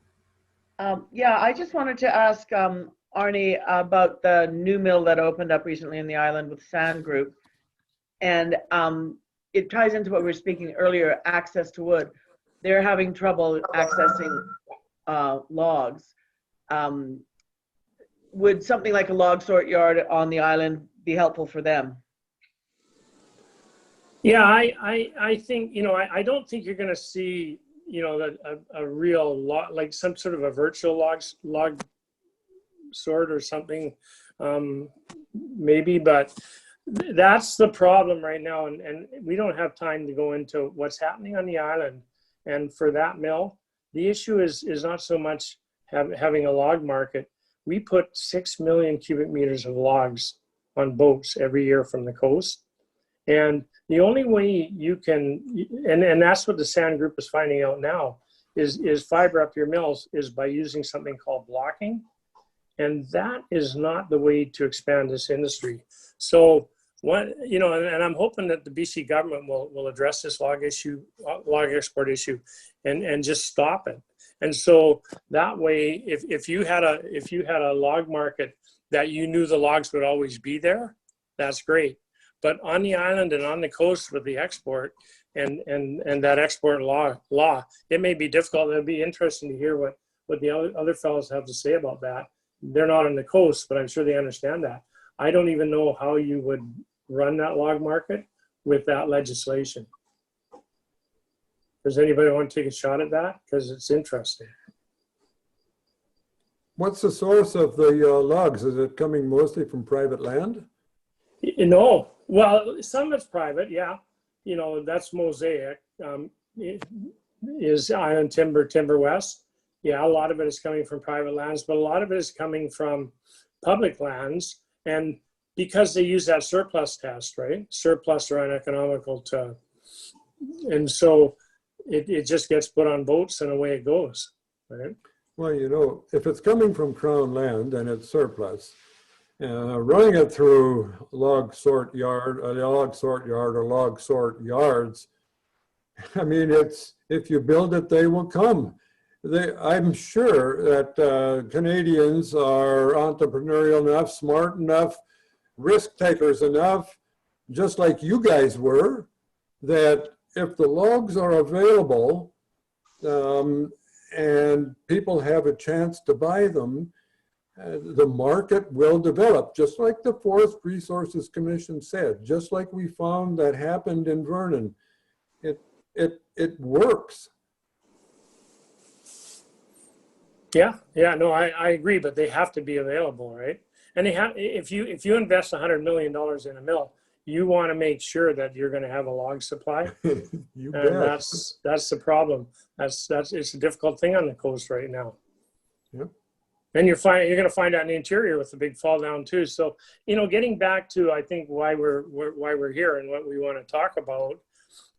Yeah, I just wanted to ask Arnie about the new mill that opened up recently in the island with Sand Group. And it ties into what we were speaking earlier, access to wood. They're having trouble accessing logs. Would something like a log sort yard on the island be helpful for them? Yeah, I think, you know, I don't think you're going to see, you know, a real log, like some sort of a virtual log sort or something, maybe, but that's the problem right now. And we don't have time to go into what's happening on the island. And for that mill, the issue is not so much having a log market. We put 6 million cubic meters of logs on boats every year from the coast. And the only way you can, and that's what the Sand Group is finding out now, is fiber up your mills is by using something called blocking. And that is not the way to expand this industry. So what, you know, and I'm hoping that the BC government will address this log export issue and just stop it. And so that way, if you had a log market that you knew the logs would always be there, that's great. But on the island and on the coast with the export and that export law, it may be difficult. It'll be interesting to hear what the other fellows have to say about that. They're not on the coast, but I'm sure they understand that. I don't even know how you would run that log market with that legislation. Does anybody want to take a shot at that? Because it's interesting. What's the source of the logs? Is it coming mostly from private land? No, well, some of it's private, yeah. You know, that's Mosaic. It is Island Timber West. Yeah, a lot of it is coming from private lands, but a lot of it is coming from public lands. And because they use that surplus test, right? Surplus or uneconomical to, and so it just gets put on boats and away it goes, right? Well, you know, if it's coming from Crown land and it's surplus, running it through log sort yard or log sort yards, I mean, it's, if you build it, they will come. I'm sure that Canadians are entrepreneurial enough, smart enough, risk takers enough, just like you guys were, that if the logs are available and people have a chance to buy them, the market will develop, just like the Forest Resources Commission said, just like we found that happened in Vernon. It works. Yeah, no, I agree, but they have to be available, right? And they have, if you invest $100 million in a mill, you want to make sure that you're going to have a log supply. You bet. And that's the problem. It's a difficult thing on the coast right now. Yep. And you're going to find out in the interior with the big fall down too. So, you know, getting back to, I think, why we're here and what we want to talk about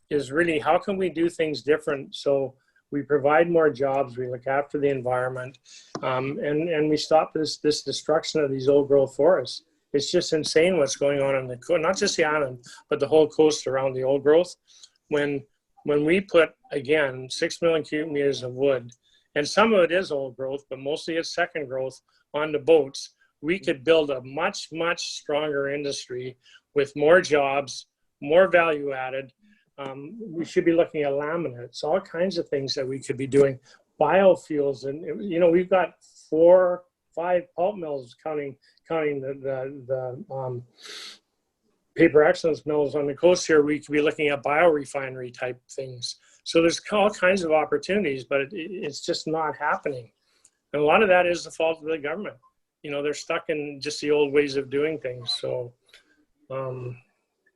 is really how can we do things different so we provide more jobs, we look after the environment, and we stop this destruction of these old growth forests. It's just insane what's going on in the coast, not just the island, but the whole coast around the old growth. When we put, again, 6 million cubic meters of wood, and some of it is old growth, but mostly it's second growth on the boats, we could build a much, much stronger industry with more jobs, more value added. We should be looking at laminates, all kinds of things that we could be doing. Biofuels, and you know, we've got 4, 5 pulp mills, counting the paper excellence mills on the coast here. We could be looking at biorefinery type things. So there's all kinds of opportunities, but it's just not happening. And a lot of that is the fault of the government. You know, they're stuck in just the old ways of doing things. So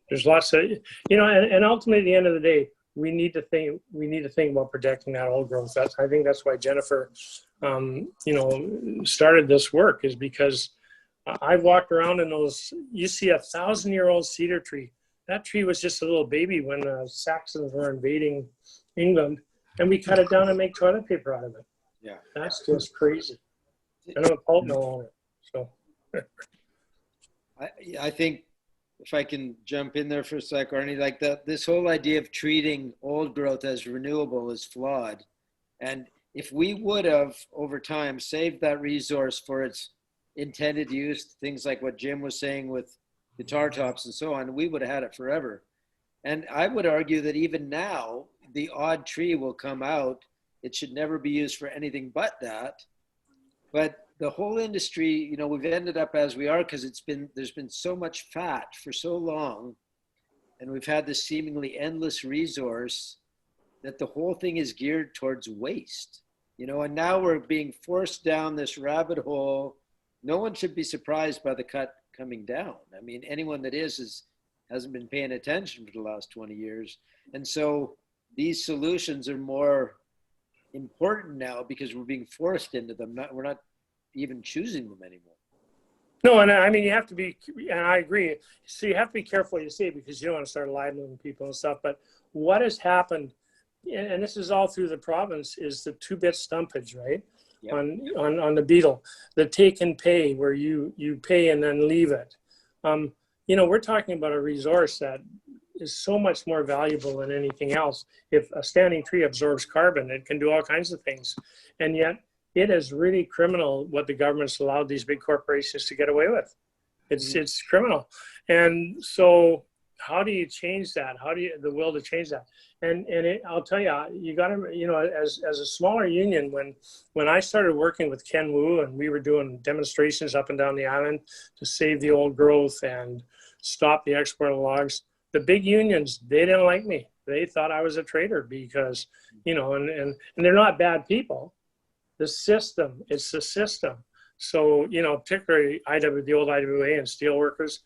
there's lots of, you know, and ultimately at the end of the day, we need to think about protecting that old growth. I think that's why Jennifer, you know, started this work, is because I've walked around in those, you see a 1,000-year-old cedar tree. That tree was just a little baby when the Saxons were invading England, and we cut it down and make toilet paper out of it. Yeah. That's just crazy. And I'm a pulp mill owner, so. I think, if I can jump in there for a sec, Arnie, like this whole idea of treating old growth as renewable is flawed. And if we would have, over time, saved that resource for its intended use, things like what Jim was saying with guitar tops and so on, we would have had it forever. And I would argue that even now, the odd tree will come out. It should never be used for anything but that. But the whole industry, you know, we've ended up as we are because there's been so much fat for so long, and we've had this seemingly endless resource that the whole thing is geared towards waste, you know, and now we're being forced down this rabbit hole. No one should be surprised by the cut coming down. I mean, anyone that hasn't been paying attention for the last 20 years. And so these solutions are more important now because we're being forced into them. We're not even choosing them anymore. No, and I mean, you have to be, and I agree. So you have to be careful what you say, because you don't want to start libeling people and stuff. But what has happened, and this is all through the province, is the 2-bit stumpage, right? Yep. On the beetle, the take and pay, where you pay and then leave it. You know, we're talking about a resource that is so much more valuable than anything else. If a standing tree absorbs carbon, it can do all kinds of things. And yet it is really criminal what the government's allowed these big corporations to get away with. It's criminal. And so how do you change that? How do you, the will to change that? And I'll tell you, you got to, you know, as a smaller union, when I started working with Ken Wu and we were doing demonstrations up and down the island to save the old growth and stop the export of logs, the big unions, they didn't like me. They thought I was a traitor because, you know, and they're not bad people. The system, it's the system. So, you know, particularly the old IWA and steelworkers,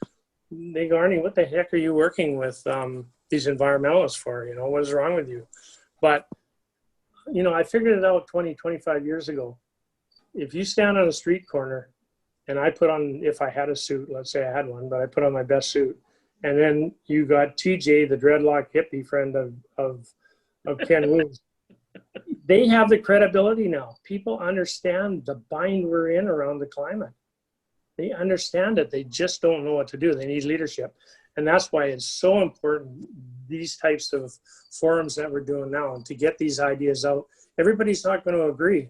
they go, Arnie, what the heck are you working with these environmentalists for? You know, what is wrong with you? But, you know, I figured it out 20, 25 years ago. If you stand on a street corner and I put on, if I had a suit, let's say I had one, but I put on my best suit, and then you got TJ, the dreadlock hippie friend of Ken Wu. They have the credibility now. People understand the bind we're in around the climate. They understand it. They just don't know what to do. They need leadership. And that's why it's so important, these types of forums that we're doing now, to get these ideas out. Everybody's not going to agree,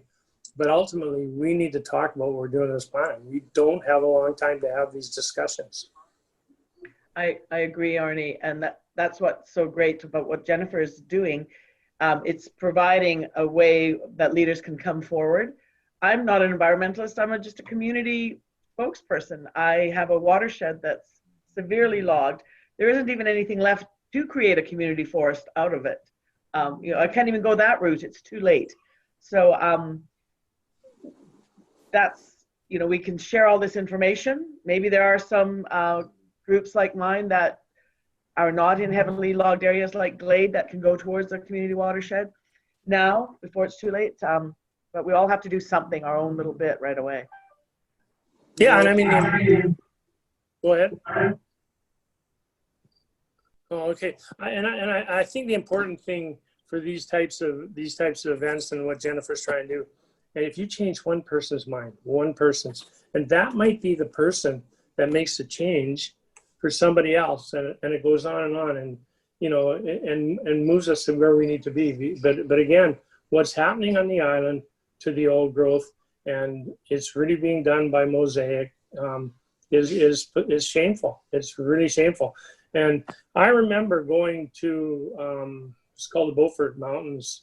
but ultimately we need to talk about what we're doing on this planet. We don't have a long time to have these discussions. I agree, Arnie, and that's what's so great about what Jennifer is doing. It's providing a way that leaders can come forward. I'm not an environmentalist. I'm just a community spokesperson. I have a watershed that's severely logged. There isn't even anything left to create a community forest out of it. You know, I can't even go that route. It's too late. So that's, you know, we can share all this information. Maybe there are some groups like mine that are not in heavily logged areas like Glade that can go towards the community watershed now before it's too late. But we all have to do something, our own little bit right away. Yeah, and I mean, go ahead. Oh, okay. I think the important thing for these types of events and what Jennifer's trying to do, and if you change one person's mind, one person's, and that might be the person that makes a change for somebody else, and it goes on, and you know, and moves us to where we need to be. But again, what's happening on the island to the old growth, and it's really being done by Mosaic, is shameful. It's really shameful. And I remember going to it's called the Beaufort Mountains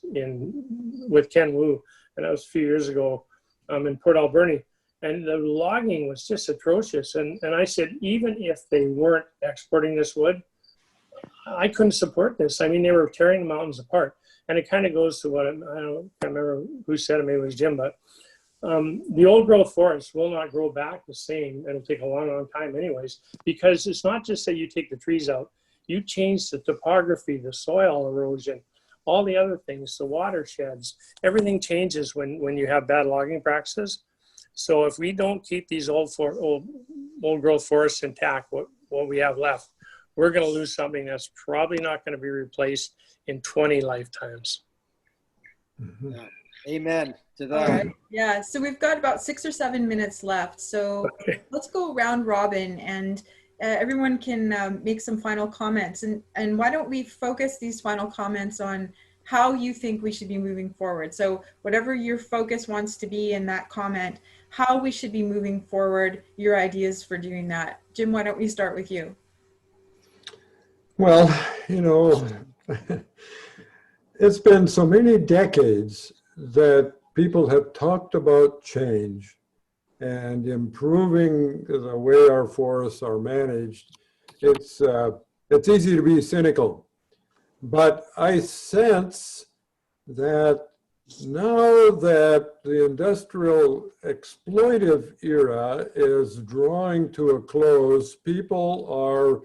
with Ken Wu, and that was a few years ago in Port Alberni. And the logging was just atrocious. And I said, even if they weren't exporting this wood, I couldn't support this. I mean, they were tearing the mountains apart. And it kind of goes to what, I can't remember who said it, maybe it was Jim, but the old growth forest will not grow back the same. It'll take a long, long time anyways, because it's not just that you take the trees out, you change the topography, the soil erosion, all the other things, the watersheds, everything changes when you have bad logging practices. So if we don't keep these old growth forests intact, what we have left, we're going to lose something that's probably not going to be replaced in 20 lifetimes. Mhm. Yeah. Amen to All that. right. Yeah. So we've got about 6 or 7 minutes left. So let's go round robin, and everyone can make some final comments. And why don't we focus these final comments on how you think we should be moving forward? So whatever your focus wants to be in that comment, how we should be moving forward, your ideas for doing that. Jim, why don't we start with you? Well, you know, it's been so many decades that people have talked about change and improving the way our forests are managed. It's easy to be cynical, but I sense that now that the industrial exploitive era is drawing to a close, people are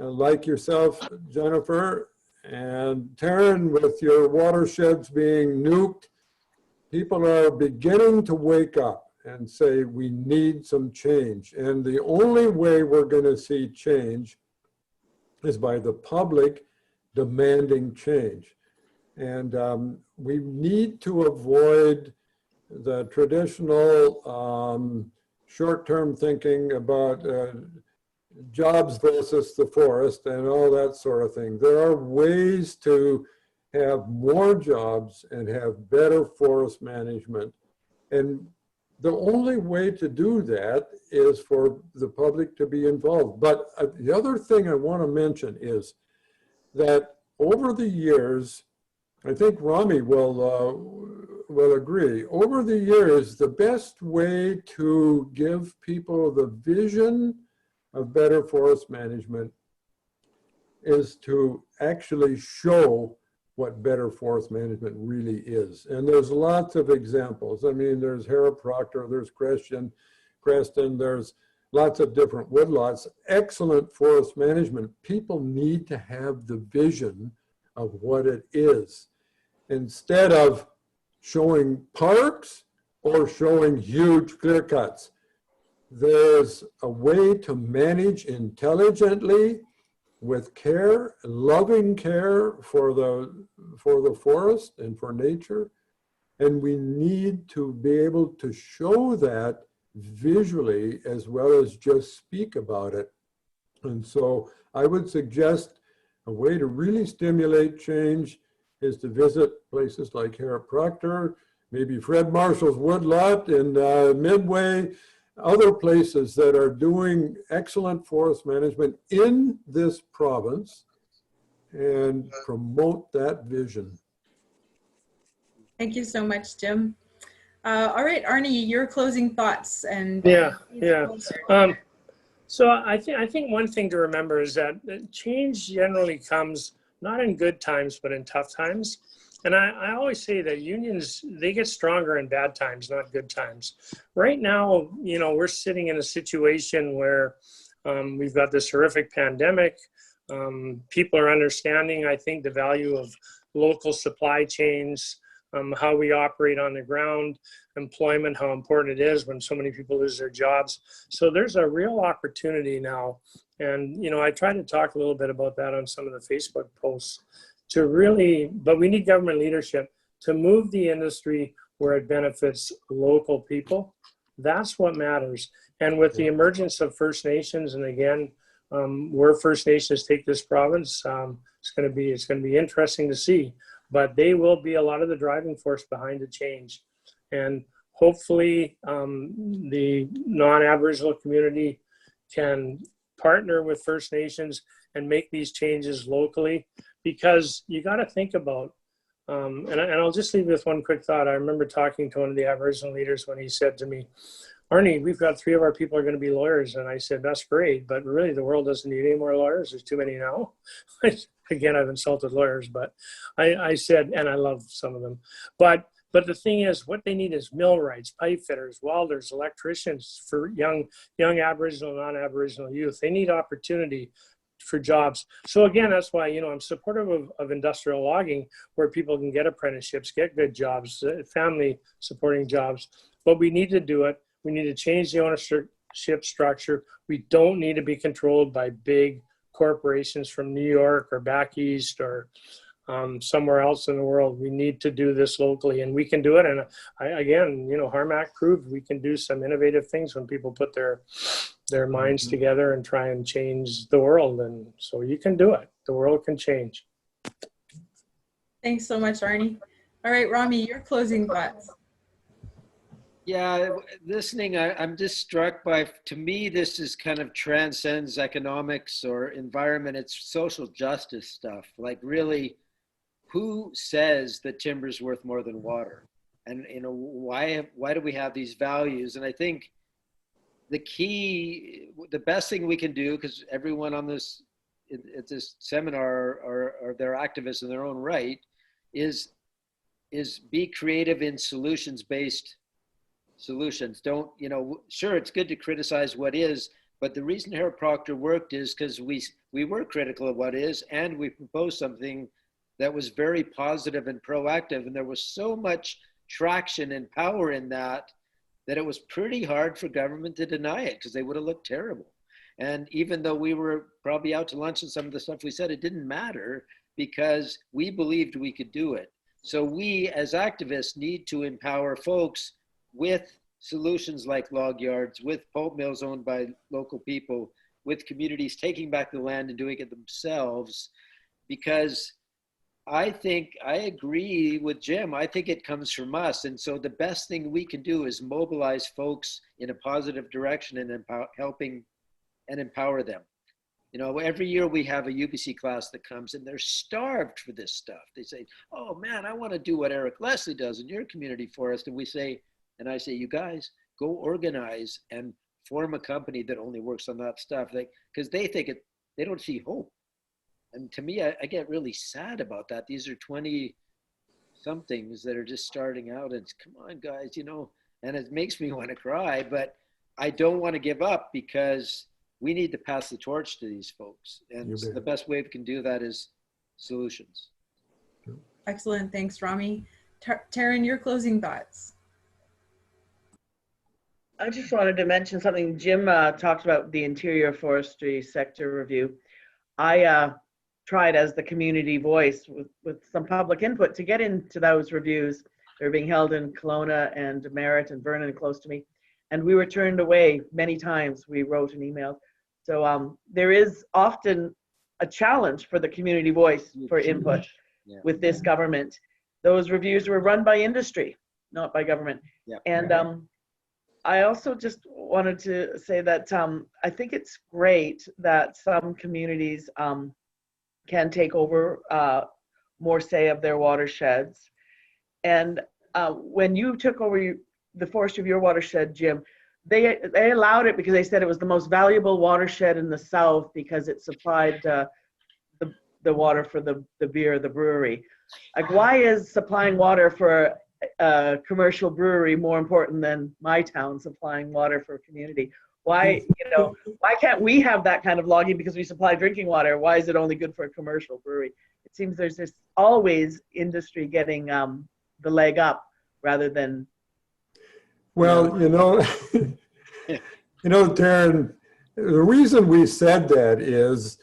like yourself, Jennifer, and Taryn, with your watersheds being nuked, people are beginning to wake up and say, we need some change. And the only way we're going to see change is by the public demanding change. And we need to avoid the traditional short-term thinking about jobs versus the forest and all that sort of thing. There are ways to have more jobs and have better forest management. And the only way to do that is for the public to be involved. But the other thing I want to mention is that over the years, I think Ramy will agree, over the years, the best way to give people the vision of better forest management is to actually show what better forest management really is. And there's lots of examples. I mean, there's Harrop Proctor, there's Creston, there's lots of different woodlots. Excellent forest management. People need to have the vision of what it is, instead of showing parks or showing huge clear cuts. There's a way to manage intelligently, with care, loving care for the forest and for nature. And we need to be able to show that visually as well as just speak about it. And so I would suggest a way to really stimulate change is to visit places like Harrop Proctor, maybe Fred Marshall's woodlot in Midway, other places that are doing excellent forest management in this province, and promote that vision. Thank you so much, Jim. All right, Arnie, your closing thoughts. And Yeah. So I think one thing to remember is that change generally comes not in good times, but in tough times. And I always say that unions, they get stronger in bad times, not good times. Right now, you know, we're sitting in a situation where we've got this horrific pandemic. People are understanding, I think, the value of local supply chains, how we operate on the ground, employment, how important it is when so many people lose their jobs. So there's a real opportunity now. And, you know, I try to talk a little bit about that on some of the Facebook posts to really, but we need government leadership to move the industry where it benefits local people That's what matters. And with the emergence of First Nations, and again, where First Nations take this province, it's going to be interesting to see. But they will be a lot of the driving force behind the change. And hopefully the non-Aboriginal community can partner with First Nations and make these changes locally, because you got to think about, and I'll just leave with one quick thought. I remember talking to one of the Aboriginal leaders when he said to me, Arnie, we've got 3 of our people are going to be lawyers. And I said, that's great, but really the world doesn't need any more lawyers. There's too many now. Again, I've insulted lawyers, but I said, and I love some of them, but the thing is, what they need is millwrights, pipe fitters, welders, electricians for young Aboriginal, non-Aboriginal youth. They need opportunity for jobs. So again, that's why, I'm supportive of industrial logging, where people can get apprenticeships, get good jobs, family supporting jobs. But we need to do it. We need to change the ownership structure. We don't need to be controlled by big corporations from New York or back east or somewhere else in the world. We need to do this locally, and we can do it. And again, Harmac proved we can do some innovative things when people put their minds together and try and change the world. And so you can do it. The world can change. Thanks so much, Arnie. All right, Ramy, your closing thoughts. Yeah, listening, I'm just struck by, to me, this is kind of transcends economics or environment. It's social justice stuff. Like, really, who says that timber's worth more than water? And why do we have these values? And I think the best thing we can do, because everyone on this at this seminar are they're activists in their own right, is be creative in solutions-based solutions. Don't, sure, it's good to criticize what is, but the reason Harrop Proctor worked is because we were critical of what is, and we proposed something that was very positive and proactive, and there was so much traction and power in that it was pretty hard for government to deny it, because they would have looked terrible. And even though we were probably out to lunch and some of the stuff we said, it didn't matter, because we believed we could do it. So we as activists need to empower folks with solutions like log yards, with pulp mills owned by local people, with communities taking back the land and doing it themselves. Because I think, I agree with Jim, I think it comes from us. And so the best thing we can do is mobilize folks in a positive direction and helping and empower them. Every year we have a UBC class that comes and they're starved for this stuff. They say, oh man, I want to do what Eric Leslie does in your community forest. And I say, you guys, go organize and form a company that only works on that stuff. Because they think they don't see hope. And to me, I get really sad about that. These are 20-somethings that are just starting out, and it's, come on, guys, and it makes me want to cry, but I don't want to give up, because we need to pass the torch to these folks. And the best way we can do that is solutions. Excellent. Thanks, Ramy. Taryn, your closing thoughts. I just wanted to mention something. Jim talked about the interior forestry sector review. I tried as the community voice with some public input to get into those reviews. They're being held in Kelowna and Merritt and Vernon close to me. And we were turned away many times. We wrote an email. So there is often a challenge for the community voice for input with this government. Those reviews were run by industry, not by government. And I also just wanted to say that I think it's great that some communities can take over more say of their watersheds. And when you took over the forestry of your watershed, Jim, they allowed it because they said it was the most valuable watershed in the South because it supplied the water for the beer, the brewery. Like, why is supplying water for a commercial brewery more important than my town supplying water for a community? Why, why can't we have that kind of logging because we supply drinking water? Why is it only good for a commercial brewery? It seems there's just always industry getting the leg up rather than. Well, Taryn, the reason we said that is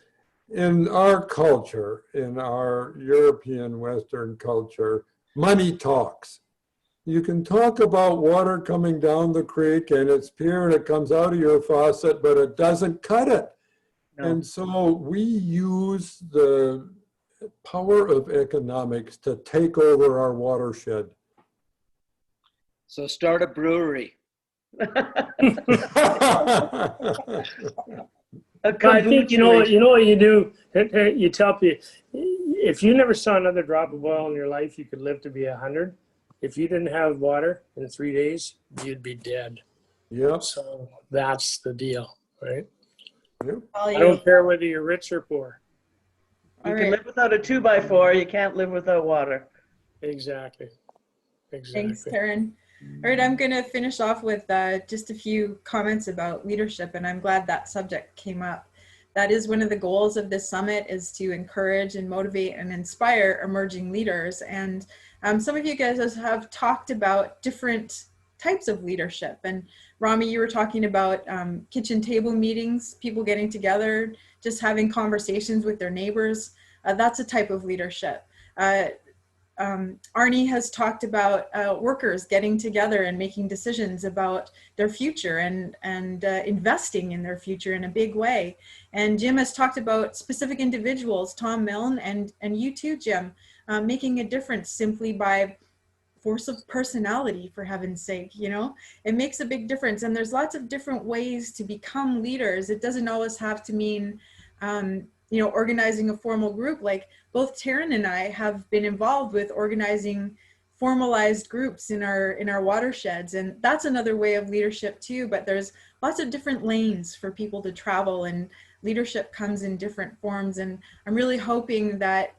in our culture, in our European Western culture, money talks. you can talk about water coming down the creek and it's pure and it comes out of your faucet, but it doesn't cut it. No. And so we use the power of economics to take over our watershed. So start a brewery. A I think, you know kombucha. what you do? You tell people, if you never saw another drop of oil in your life, you could live to be 100. If you didn't have water in 3 days, you'd be dead. Yep. So that's the deal, right? Yep. I don't care whether you're rich or poor. You All can right. live without a 2x4. You can't live without water. Exactly. Thanks, Karen. All right, I'm going to finish off with just a few comments about leadership, and I'm glad that subject came up. That is one of the goals of this summit, is to encourage and motivate and inspire emerging leaders. And some of you guys have talked about different types of leadership. And Ramy, you were talking about kitchen table meetings, people getting together, just having conversations with their neighbors. That's a type of leadership. Arnie has talked about workers getting together and making decisions about their future and investing in their future in a big way. And Jim has talked about specific individuals, Tom Milne and you too, Jim, making a difference simply by force of personality, for heaven's sake. You know, it makes a big difference. And there's lots of different ways to become leaders. It doesn't always have to mean you know, organizing a formal group. Like both Taryn and I have been involved with organizing formalized groups in our watersheds, and that's another way of leadership too. But there's lots of different lanes for people to travel, and leadership comes in different forms. And I'm really hoping that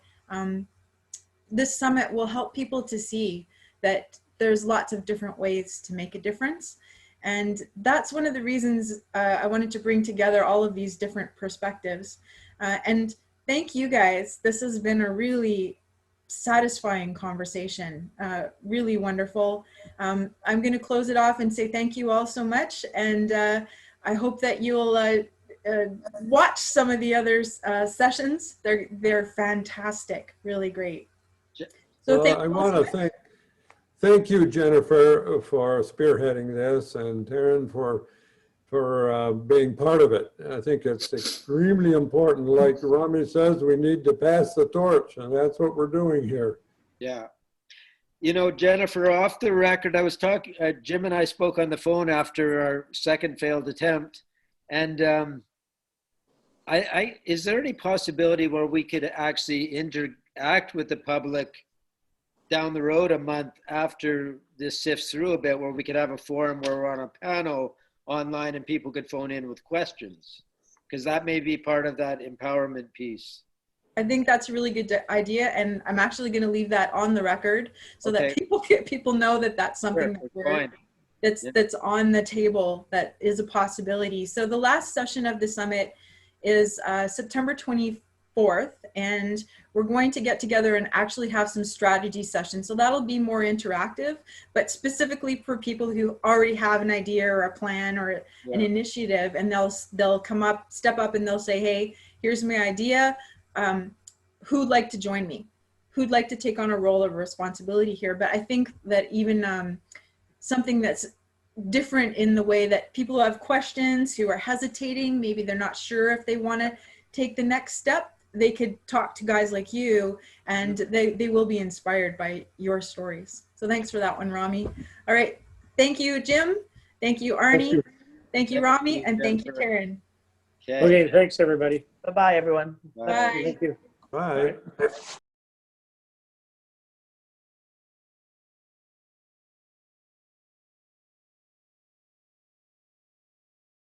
this summit will help people to see that there's lots of different ways to make a difference. And that's one of the reasons I wanted to bring together all of these different perspectives. And thank you guys. This has been a really satisfying conversation, really wonderful. I'm going to close it off and say thank you all so much. And I hope that you'll watch some of the other sessions. They're fantastic, really great. So Well, I want to thank you, Jennifer, for spearheading this, and Taryn for being part of it. I think it's extremely important. Like Ramy says, we need to pass the torch, and that's what we're doing here. Yeah. You know, Jennifer, off the record, I was talking, Jim and I spoke on the phone after our second failed attempt. And is there any possibility where we could actually interact with the public down the road a month after this sifts through a bit, where we could have a forum where we're on a panel online and people could phone in with questions? Because that may be part of that empowerment piece. I think that's a really good idea, and I'm actually going to leave that on the record so that people know that that's something that's on the table, that is a possibility. So the last session of the summit is September 24th, and we're going to get together and actually have some strategy sessions. So that'll be more interactive, but specifically for people who already have an idea or a plan or an initiative, and they'll come up, step up, and they'll say, hey, here's my idea. Who'd like to join me? Who'd like to take on a role of responsibility here? But I think that even something that's different in the way that people have questions, who are hesitating, maybe they're not sure if they want to take the next step, they could talk to guys like you, and they will be inspired by your stories. So thanks for that one, Ramy. All right. Thank you, Jim. Thank you, Arnie. Thank you, Ramy. And thank you, Karen. Okay, thanks everybody. Bye-bye, everyone. Bye. Bye. Thank you. Bye. Bye.